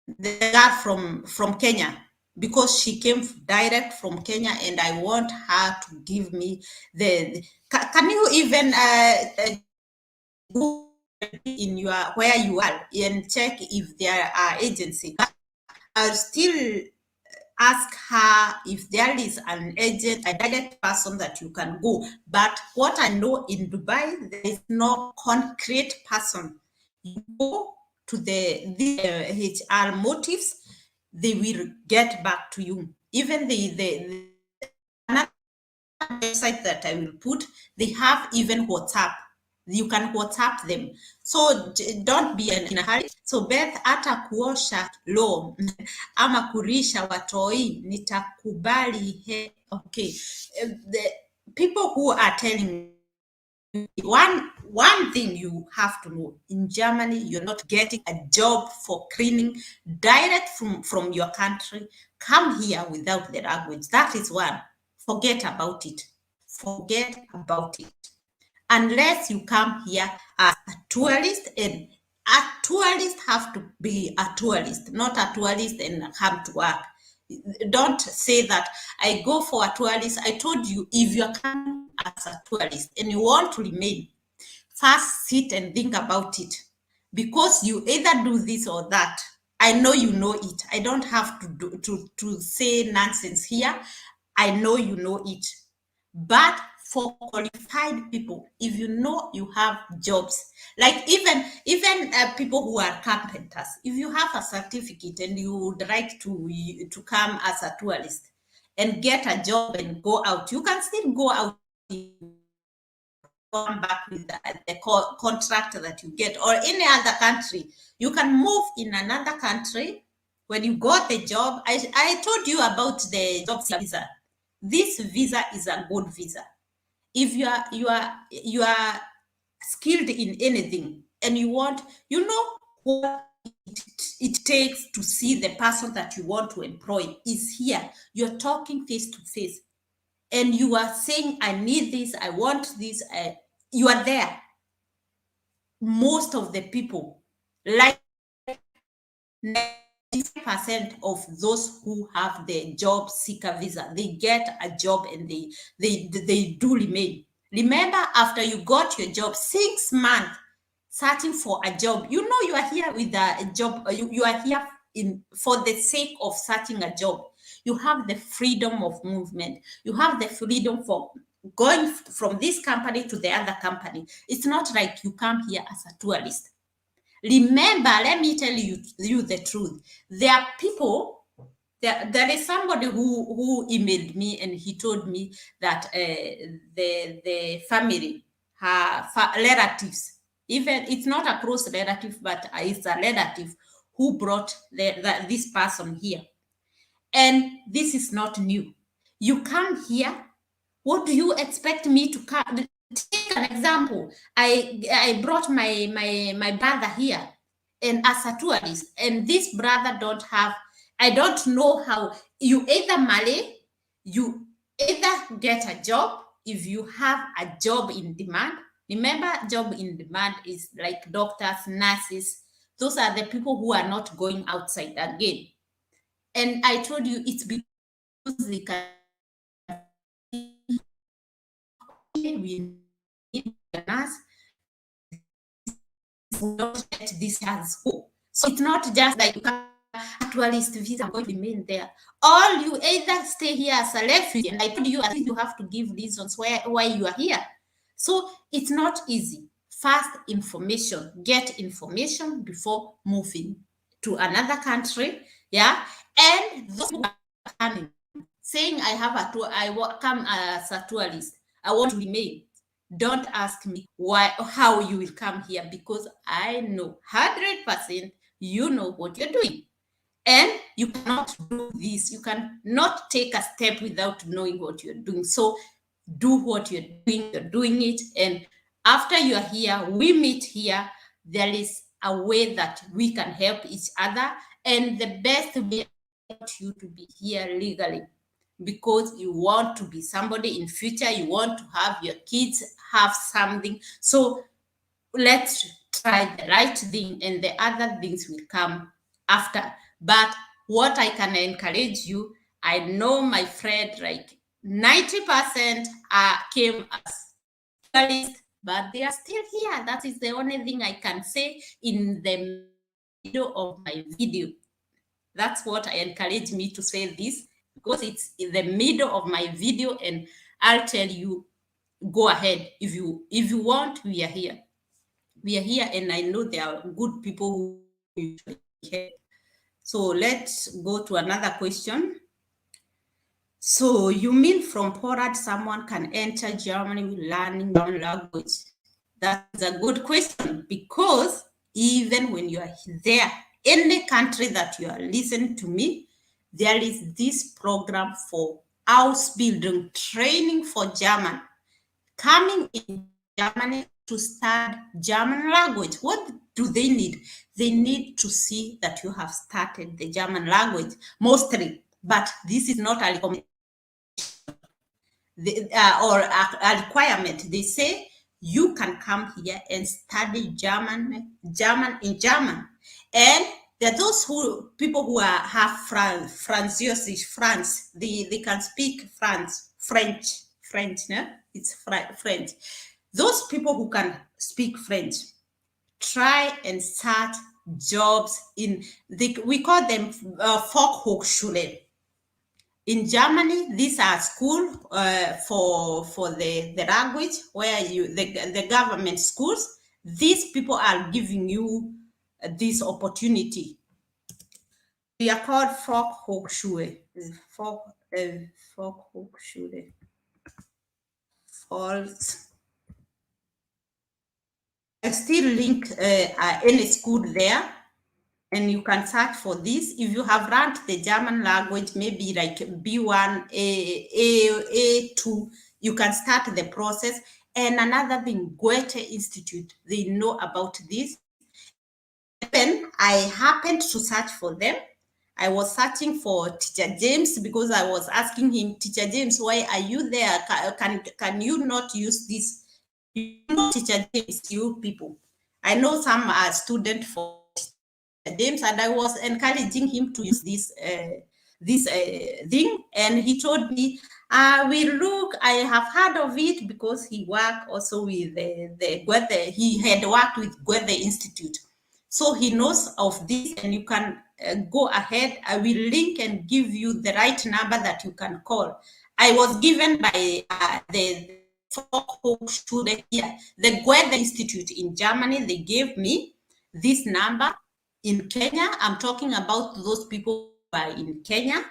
the girl from Kenya, because she came direct from Kenya, and I want her to give me can you even go in your where you are and check if there are agencies? I'll still ask her if there is an agent, a direct person that you can go. But what I know in Dubai, there is no concrete person. You go to the HR motives, they will get back to you. Even the another website that I will put, they have even WhatsApp. You can WhatsApp them. So don't be in a hurry. So Beth, hata kuosha lo ama kurisha watoi nitakubali. Okay, the people who are telling one thing you have to know: in Germany, you're not getting a job for cleaning direct from your country. Come here without the language. That is one. Forget about it. Forget about it. Unless you come here as a tourist, and a tourist have to be a tourist, not a tourist and come to work. Don't say that I go for a tourist. I told you, if you're coming as a tourist and you want to remain, first sit and think about it, because you either do this or that. I know you know it. I don't have to say nonsense here. I know you know it. But for qualified people, if you know you have jobs, like even people who are carpenters, if you have a certificate and you would like to come as a tourist and get a job and go out, you can still go out, come back with the contract that you get. Or any other country, you can move in another country. When you got the job, I told you about the job visa. This visa is a good visa. If you are skilled in anything and you want, you know what it takes to see the person that you want to employ is here. You're talking face to face, and you are saying, I need this, I want this. You are there. Most of the people, like 90% of those who have the job seeker visa, they get a job and they do remain. Remember, after you got your job, 6 months searching for a job, you know you are here with a job. You are here for the sake of searching a job. You have the freedom of movement. You have the freedom for going from this company to the other company. It's not like you come here as a tourist. Remember, let me tell you the truth. There are people, there is somebody who emailed me, and he told me that the family, her relatives, even it's not a close relative, but it's a relative who brought this person here. And this is not new. You come here, what do you expect me to come? Take an example. I brought my brother here, and as a tourist, and this brother don't have, I don't know how. You either marry, you either get a job. If you have a job in demand, remember, job in demand is like doctors, nurses. Those are the people who are not going outside again. And I told you, it's because they can, we need a nurse, don't let this has go. So it's not just like you can tourist visa, I'm going to remain there. Or you either stay here as a refugee, and I told you, I think you have to give reasons why you are here. So it's not easy. First, information. Get information before moving to another country. Yeah. And those who are coming, saying I come as a tourist, I want to remain. Don't ask me how you will come here, because I know 100% you know what you're doing. And you cannot do this. You cannot take a step without knowing what you're doing. So do what you're doing it. And after you're here, we meet here. There is a way that we can help each other. And the best way is you to be here legally. because you want to be somebody in future, you want to have your kids have something. So let's try the right thing, and the other things will come after. But what I can encourage you, I know my friend, like 90% came as tourists, but they are still here. That is the only thing I can say in the middle of my video. That's what I encourage me to say this, because it's in the middle of my video, and I'll tell you, go ahead. If you want, we are here. We are here, and I know there are good people who usually help. So let's go to another question. So you mean from Poland someone can enter Germany with learning German language? That's a good question, because even when you are there, any country that you are listening to me, there is this program for Ausbildung, training for German, coming in Germany to study German language. What do they need? They need to see that you have started the German language, mostly. But this is not a recommendation or a requirement. They say you can come here and study German in German. And there are those people who have France. They can speak French, no? It's French. Those people who can speak French, try and start jobs in we call them Volkshochschule. In Germany, these are schools for the language, where the government schools. These people are giving you this opportunity. They are called Volkshochschule. Volkshochschule. I still link any school there, and you can search for this. If you have learned the German language, maybe like B1, A2, you can start the process. And another thing, Goethe Institute, they know about this. Then I happened to search for them. I was searching for Teacher James, because I was asking him, Teacher James, why are you there? Can you not use this? You know, Teacher James, you people. I know some are student for James, and I was encouraging him to use this thing, and he told me, I have heard of it, because he worked also with the Goethe. He had worked with Goethe Institute, so he knows of this, and you can go ahead. I will link and give you the right number that you can call. I was given by the Volkshochschule here, the Goethe Institute in Germany. They gave me this number. In Kenya, I'm talking about those people who are in Kenya.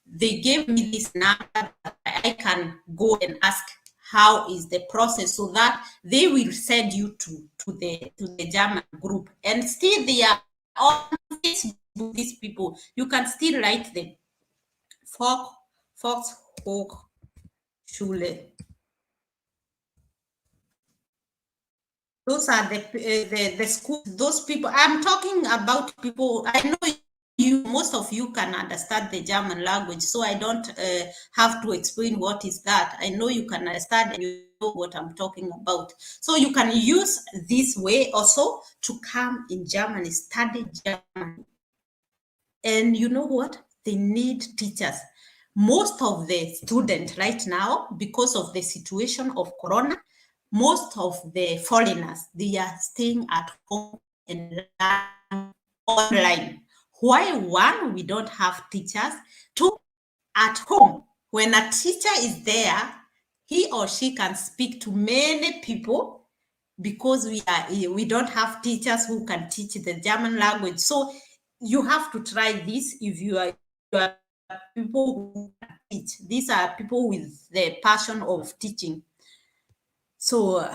They gave me this number that I can go and ask how is the process, so that they will send you to the German group. And still they are on Facebook, these people. You can still write them. Volkshochschule. Those are the schools. Those people. I'm talking about people. I know most of you can understand the German language, so I don't have to explain what is that. I know you can understand, and you know what I'm talking about. So you can use this way also to come in Germany, study German. And you know what? They need teachers. Most of the students right now, because of the situation of Corona, most of the foreigners, they are staying at home and learning online. Why? One, we don't have teachers. Two, at home, when a teacher is there, he or she can speak to many people, because we don't have teachers who can teach the German language. So you have to try this if you are people who can teach. These are people with the passion of teaching. So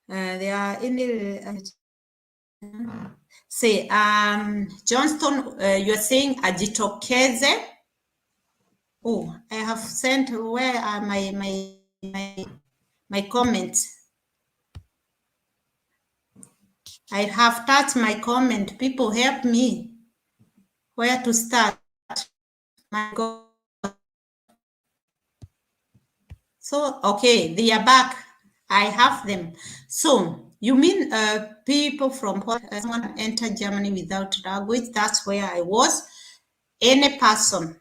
there are any say Johnston, you're saying ajitokeze. Oh, I have sent, where are my comments? I have touched my comment. People help me. Where to start? My God. So, okay, they are back. I have them. So, you mean people from someone entered Germany without language? That's where I was. Any person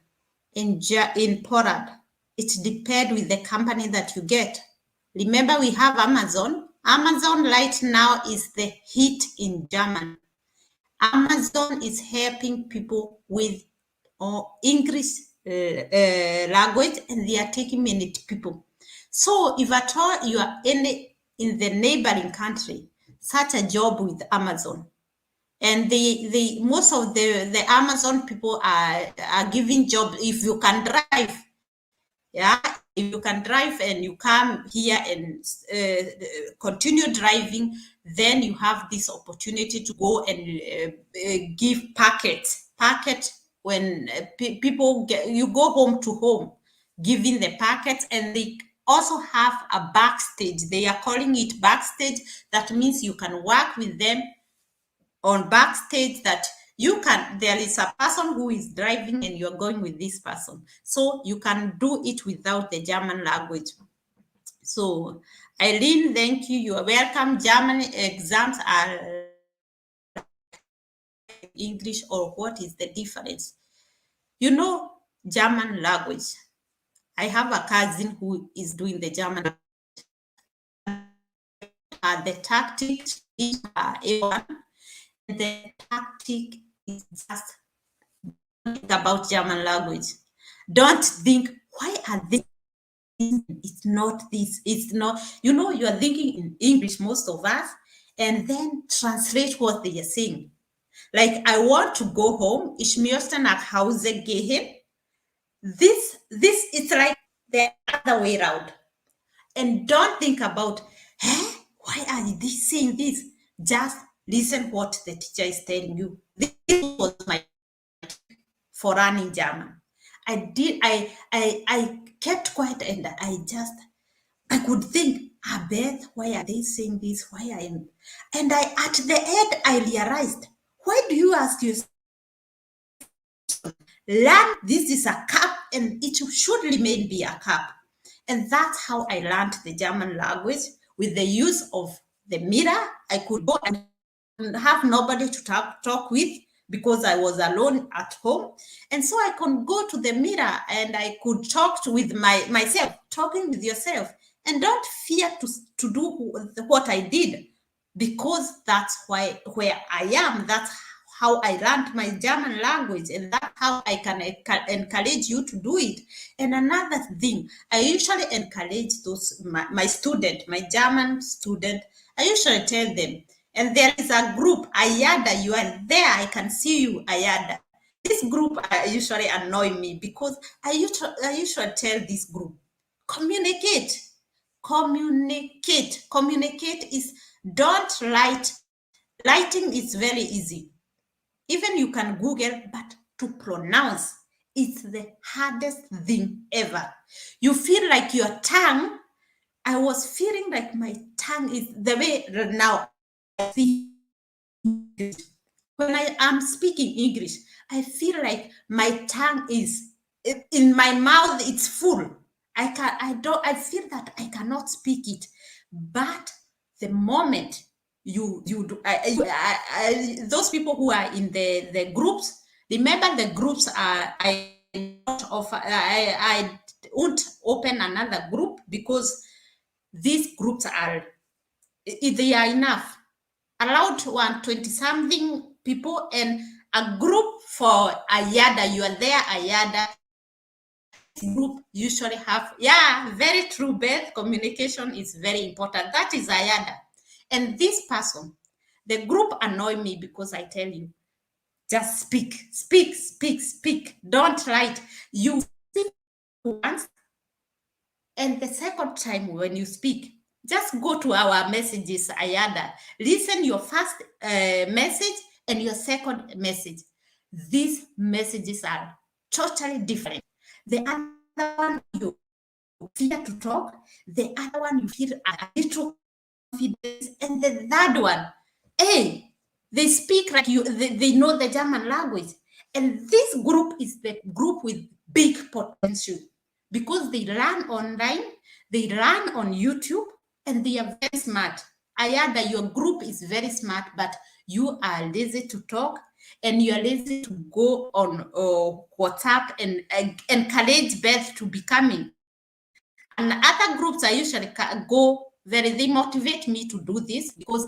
in Poland, it depends with the company that you get. Remember, we have Amazon. Amazon right now is the hit in Germany. Amazon is helping people with English language, and they are taking many people. So if at all you are in the neighboring country, such a job with Amazon, and the most of the Amazon people are giving job if you can drive. Yeah, if you can drive and you come here and continue driving, then you have this opportunity to go and give packet when people you go home to home giving the packets. And they also have a backstage, they are calling it backstage. That means you can work with them on backstage, that you can, there is a person who is driving and you're going with this person, so you can do it without the German language. So Eileen, thank you, you are welcome. German exams are English, or what is the difference? You know, German language, I have a cousin who is doing the German. The tactics is A1, and the tactic is just about German language. Don't think, why are they? It's not this, it's not, you know, you are thinking in English, most of us, and then translate what they are saying. Like, I want to go home. Ich möchte nach Hause gehen. This, it's like the other way around. And don't think about, why are they saying this? Just listen what the teacher is telling you. This was my for learning German. I kept quiet, and I could think, Beth, why are they saying this? Why I am? And at the end, I realized, why do you ask yourself? Learn, this is a cup, and it should remain be a cup. And that's how I learned the German language, with the use of the mirror. I could go and have nobody to talk with, because I was alone at home. And so I could go to the mirror and I could talk with myself, talking with yourself. And don't fear to do what I did, because that's where I am. That's how I learned my German language, and that's how I can encourage you to do it. And another thing, I usually encourage my student, my German student, I usually tell them, and there is a group, Ayada, you are there, I can see you, Ayada. This group usually annoy me, because I usually tell this group, communicate. Communicate is, don't write. Writing is very easy. Even you can Google, but to pronounce, it's the hardest thing ever. You feel like your tongue, I was feeling like my tongue is the way now I see. When I am speaking English, I feel like my tongue is in my mouth, it's full. I feel that I cannot speak it. But the moment you do, those people who are in the groups, remember the groups are, I won't open another group, because these groups are, they are enough. Allowed 120 something people, and a group for Ayada. You are there, Ayada. Group usually have, yeah, very true, Beth. Communication is very important. That is Ayada. And this person, the group annoy me, because I tell you, just speak. Don't write. You speak once, and the second time when you speak, just go to our messages, Ayada. Listen your first message and your second message. These messages are totally different. The other one, you fear to talk. The other one, you feel a little confidence. And the third one, hey, they speak like you, they know the German language. And this group is the group with big potential, because they learn online, They run on YouTube and they are very smart. Ayada, your group is very smart, but you are lazy to talk and you are lazy to go on WhatsApp and encourage Beth to be coming. And other groups I usually go they motivate me to do this because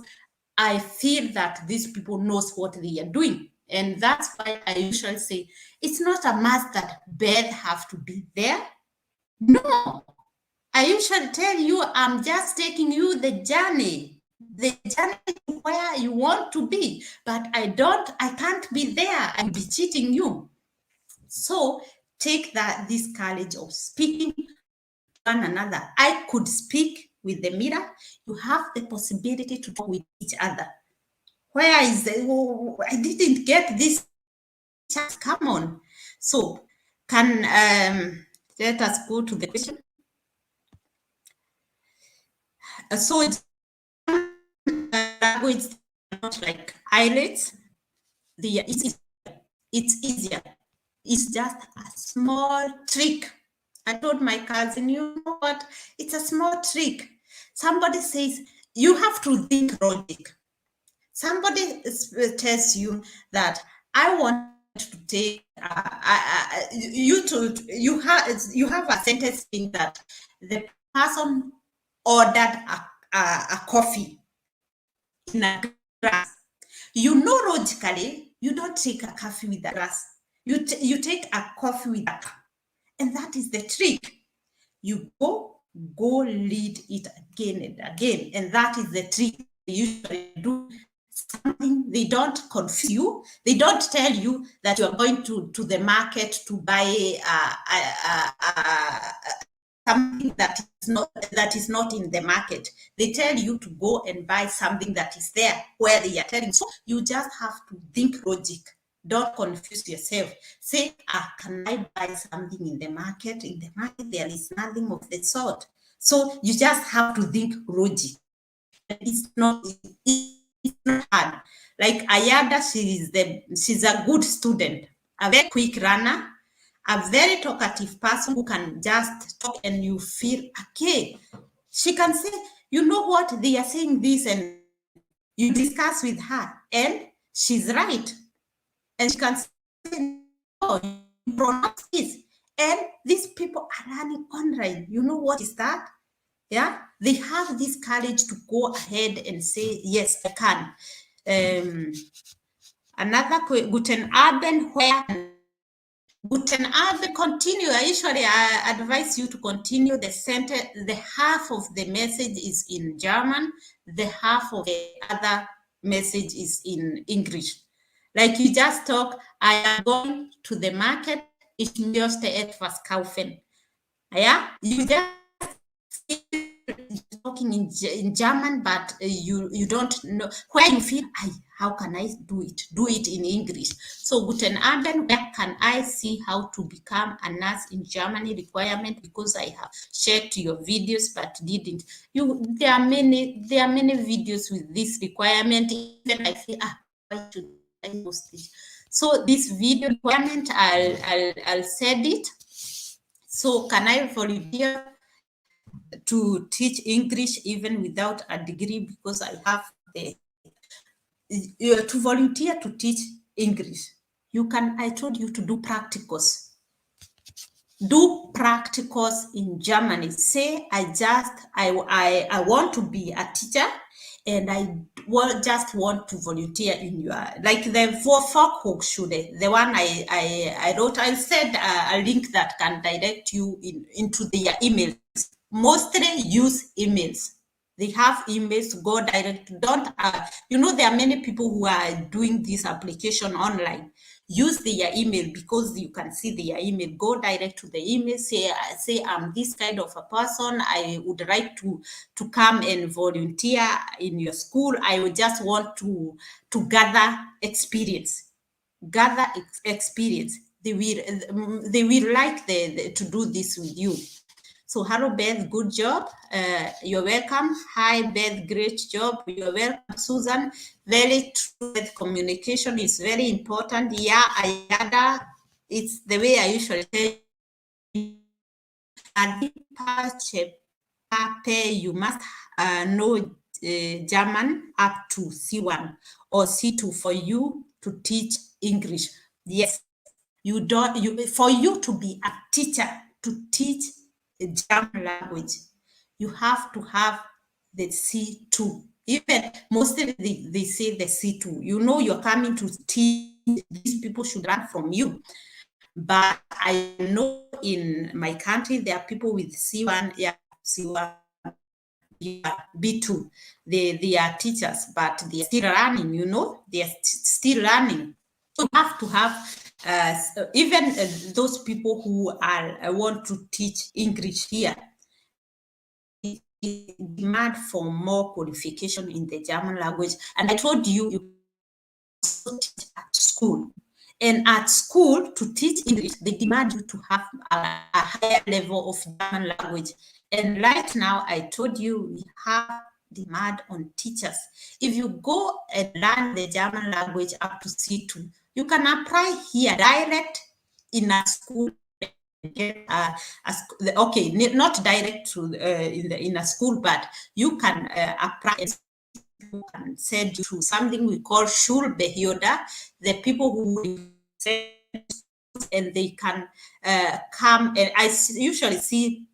I feel that these people knows what they are doing. And that's why I usually say, it's not a must that Beth have to be there. No, I usually tell you, I'm just taking you the journey to where you want to be, but I can't be there. I'll be cheating you. So take this courage of speaking to one another. I could speak with the mirror. You have the possibility to talk with each other. Where is I didn't get this chance. Come on. So can let us go to the question. So it's not like highlights. It's easier. It's just a small trick. I told my cousin, you know what? It's a small trick. Somebody says you have to think logic. Somebody tells you that I want to take you have a sentence saying that the person ordered a coffee in a glass. You know, logically, you don't take a coffee with a glass. You take a coffee with a cup. And that is the trick. You go lead it again and again. And that is the trick they usually do. Something, they don't confuse you. They don't tell you that you are going to the market to buy something that is not in the market. They tell you to go and buy something that is there where they are telling. So you just have to think logic. Don't confuse yourself. Say, can I buy something in the market? In the market, there is nothing of the sort. So you just have to think logic. It's not hard. Like Ayada, she's a good student, a very quick runner, a very talkative person who can just talk and you feel okay. She can say, you know what, they are saying this, and you discuss with her and she's right. And she can say, oh, you pronounce this. And these people are running online. You know what is that? Yeah, they have this courage to go ahead and say, yes, I can. Another Guten Abend, where Guten Abend, continue. I usually advise you to continue the sentence. The half of the message is in German, the half of the other message is in English. Like you just talk, I am going to the market, ich möchte etwas kaufen. Yeah, you just talking in German, but you don't know where you feel, how can I do it in English. So Guten Abend, where can I see how to become a nurse in Germany requirement, because I have checked your videos but didn't. There are many videos with this requirement. Even I feel, why should I post this? So this video requirement, I'll send it. So can I volunteer to teach English even without a degree, because I have to volunteer to teach English. You can, I told you to do practicals. Do practicals in Germany. Say, I want to be a teacher and I just want to volunteer in your, like the Volkshochschule, the one I wrote. I said a link that can direct you into their emails. Mostly use emails. They have emails to go direct. Don't, there are many people who are doing this application online. Use their email, because you can see their email. Go direct to the email. Say I'm this kind of a person. I would like to come and volunteer in your school. I would just want to gather experience. Gather experience. They will like to do this with you. So hello, Beth, good job. You're welcome. Hi, Beth, great job. You're welcome, Susan. Very true. Communication is very important. Yeah, Ayada, it's the way I usually tell you. aupair, you must know German up to C1 or C2 for you to teach English. Yes, you don't. For you to be a teacher to teach a German language, you have to have the C2. Even mostly they say the C2. You know, you're coming to teach. These people should learn from you. But I know in my country there are people with C1, yeah, C1, yeah, B2. They are teachers, but they are still learning. You know, they are still learning. So you have to have even those people who are want to teach English here. Demand for more qualification in the German language, and I told you you teach at school. And at school, to teach English, they demand you to have a higher level of German language. And right now, I told you we have demand on teachers. If you go and learn the German language up to C2, you can apply here direct in a school. Okay, not direct to in a school, but you can apply and send you to something we call Schulbehörde, the people who send and they can come. And I usually see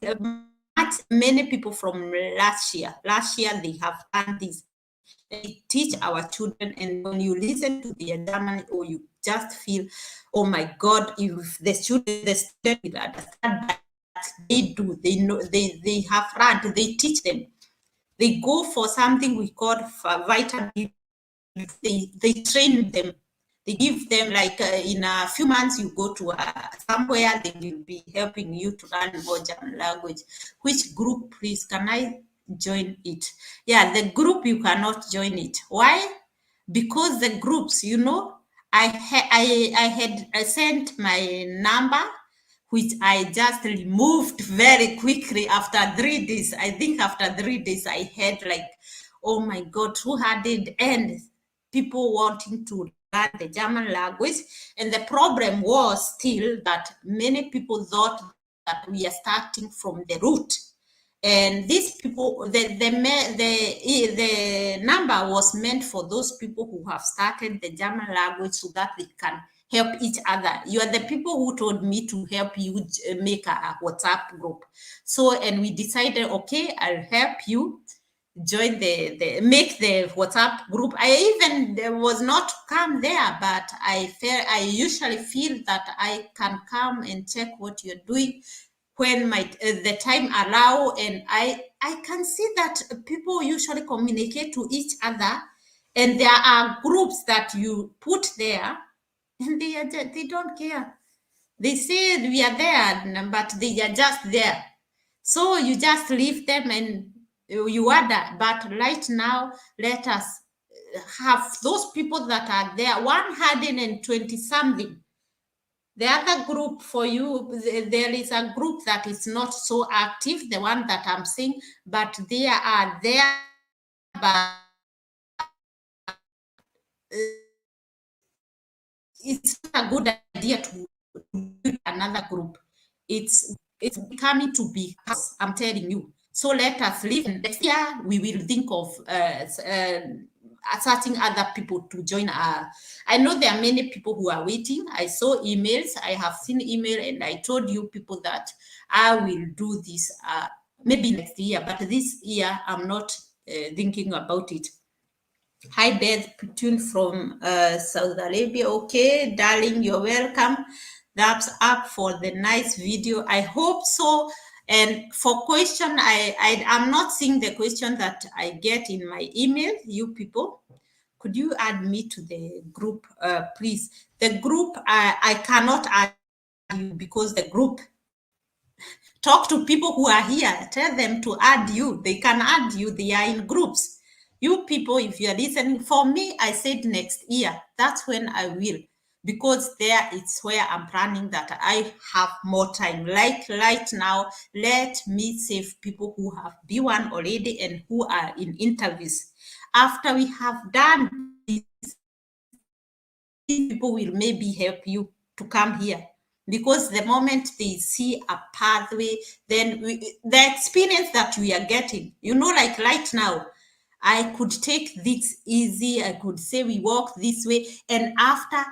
many people from last year. Last year they have done this. They teach our children, and when you listen to their German, or you just feel, oh my God, if the student will understand that they do, they know, they have learned, they teach them. They go for something we call vitamin. They train them. They give them like in a few months you go to somewhere they will be helping you to learn more German language. Which group, please? Can I join it? Yeah, the group you cannot join it. Why? Because the groups, you know, I had sent my number, which I just removed very quickly after 3 days. I think after 3 days, I had like, oh my God, who had it? And people wanting to learn the German language. And the problem was still that many people thought that we are starting from the root. And these people, the number was meant for those people who have started the German language so that they can help each other. You are the people who told me to help you make a WhatsApp group. So, and we decided, okay, I'll help you join make the WhatsApp group. I even there was not come there, but I usually feel that I can come and check what you're doing when the time allow, and I can see that people usually communicate to each other, and there are groups that you put there, and they don't care. They say we are there, but they are just there. So you just leave them and you order. But right now, let us have those people that are there, 120 something. The other group for you, there is a group that is not so active, the one that I'm saying, but they are there. But it's not a good idea to build another group. It's coming to be, I'm telling you. So let us live. Next year, we will think of asserting other people to join our. I know there are many people who are waiting. I saw emails. I have seen email, and I told you people that I will do this maybe next year, but this year I'm not thinking about it. Hi, Beth, tuned from Saudi Arabia. Okay, darling, you're welcome. That's up for the nice video. I hope so. And for question, I'm not seeing the question that I get in my email. You people, could you add me to the group, please? The group, I cannot add you because the group. Talk to people who are here. Tell them to add you. They can add you. They are in groups. You people, if you are listening, for me, I said next year. That's when I will. Because there it's where I'm planning that I have more time. Like right now, let me save people who have B1 already and who are in interviews. After we have done this, people will maybe help you to come here. because the moment they see a pathway, then the experience that we are getting, like right now, I could take this easy. I could say we walk this way, and after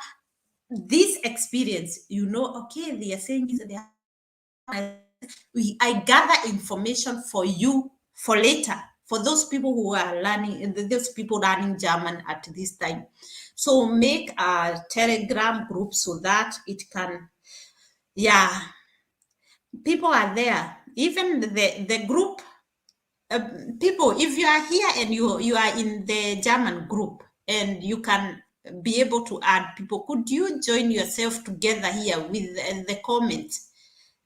this experience, okay, they are saying this, I gather information for you for later, for those people who are learning, those people learning German at this time. So make a Telegram group so that it can, yeah, people are there. Even the group, people, if you are here and you are in the German group and you can be able to add people, could you join yourself together here with the comments?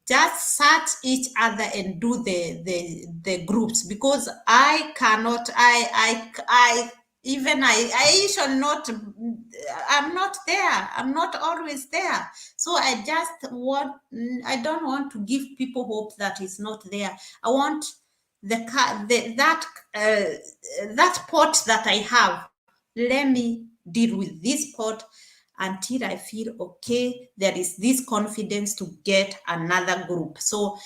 Just search each other and do the groups, because I cannot, I even I shall not, I'm not there, I'm not always there. So I don't want to give people hope that it's not there. I want that pot that I have, let me deal with this pot until I feel okay, there is this confidence to get another group. So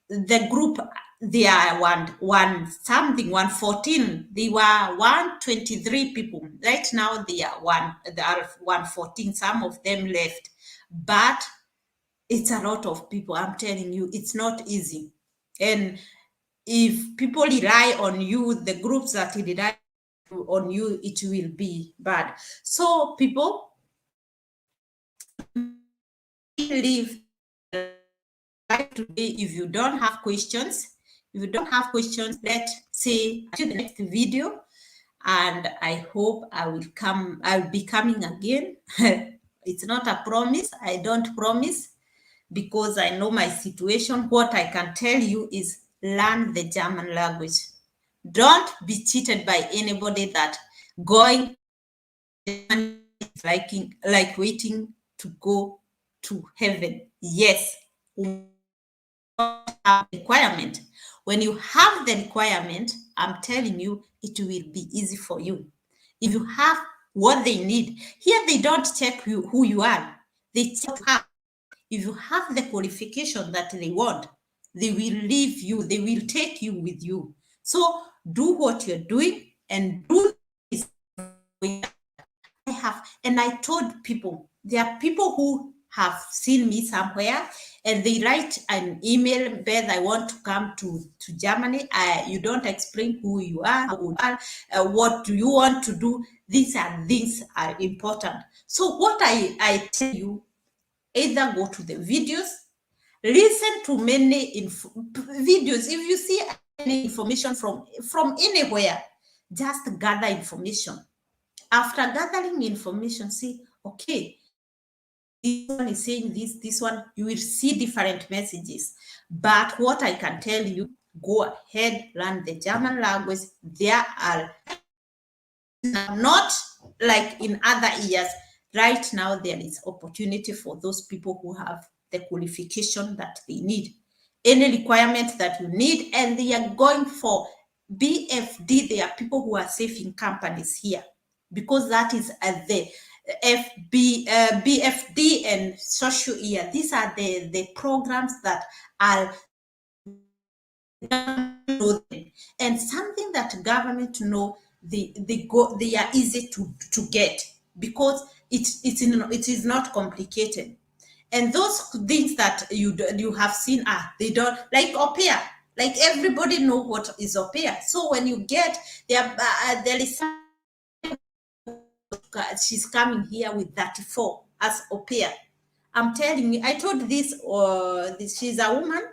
the group, they are 114. They were 123 people. Right now they are 114. Some of them left, but it's a lot of people. I'm telling you, it's not easy. And if people rely on you, the groups that rely on you, it will be bad. So people, leave today. If you don't have questions, let's say until the next video. And I hope I'll be coming again. It's not a promise. I don't promise, because I know my situation. What I can tell you is learn the German language. Don't be cheated by anybody that going is like waiting to go to heaven. Yes, requirement. When you have the requirement, I'm telling you, it will be easy for you. If you have what they need, here they don't check who you are. They check if you have the qualification that they want, they will leave you, they will take you with you. So do what you're doing and do this. And I told people, there are people who have seen me somewhere and they write an email, Beth, I want to come to Germany. You don't explain who you are, what do you want to do. These are things are important. So what I tell you, either go to the videos, listen to many videos. If you see any information from anywhere, just gather information. After gathering information, see, okay, this one is saying this one, you will see different messages. But what I can tell you, go ahead, learn the German language. There are not like in other years. Right now, there is opportunity for those people who have the qualification that they need, any requirement that you need, and they are going for BFD. There are people who are safe in companies here, because that is the BFD and social year. These are the programs that are and something that government know, they are easy to get, because it is not complicated. And those things that you have seen, they don't, like aupair, like everybody know what is aupair. So when you get there, there is she's coming here with 34 as aupair. I'm telling you, I told this she's a woman,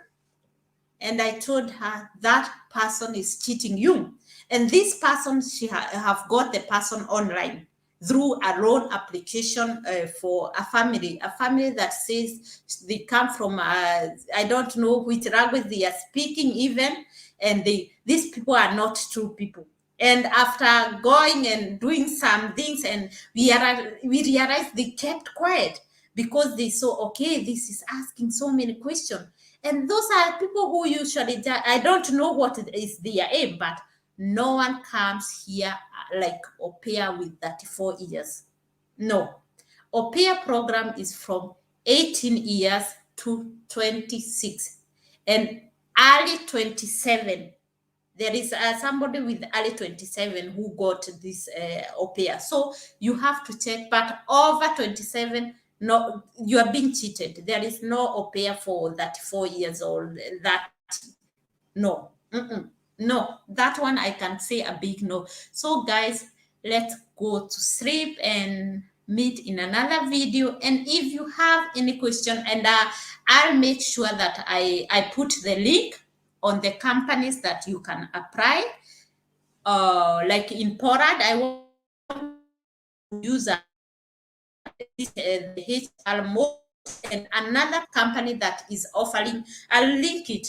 and I told her that person is cheating you. And this person, she have got the person online through a loan application for a family that says they come from, I don't know which language they are speaking even, and these people are not true people. And after going and doing some things, and we realized they kept quiet, because they saw, okay, this is asking so many questions. And those are people who usually, I don't know what is their aim, but no one comes here like aupair with 34 years. No. Aupair program is from 18 years to 26, and early 27. There is somebody with early 27 who got this au pair. So you have to check, but over 27, no, you are being cheated. There is no au pair for that 4 years old. That no. No, that one I can say a big no. So guys, let's go to sleep and meet in another video. And if you have any question, and I'll make sure that I put the link on the companies that you can apply. Like in Poland, I want to use the HR most, and another company that is offering, I'll link it.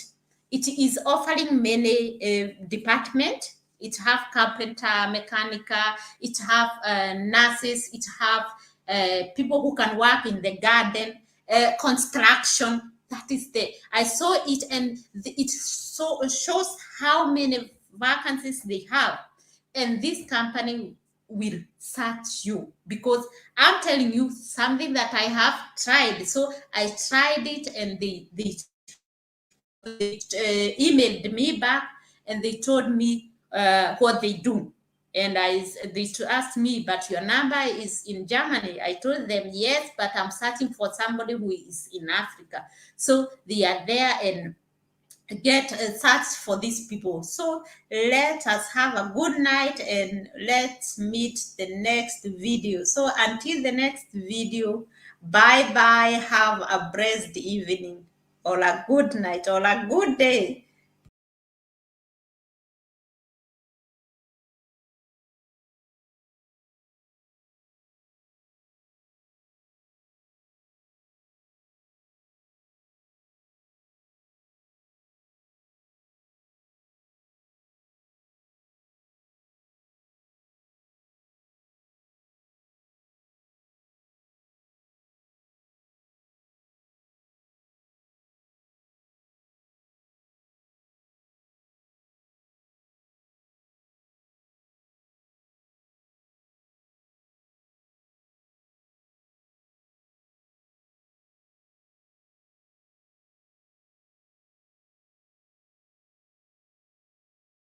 It is offering many department. It have carpenter, mechanical, it have nurses, it have people who can work in the garden, construction. That is the, I saw it, and it so shows how many vacancies they have. And this company will search you, because I'm telling you something that I have tried. So I tried it, and they emailed me back, and they told me what they do. And they asked me, but your number is in Germany. I told them yes, but I'm searching for somebody who is in Africa. So they are there and get a search for these people. So let us have a good night, and let's meet the next video. So until the next video, bye bye. Have a blessed evening, or a good night, or a good day.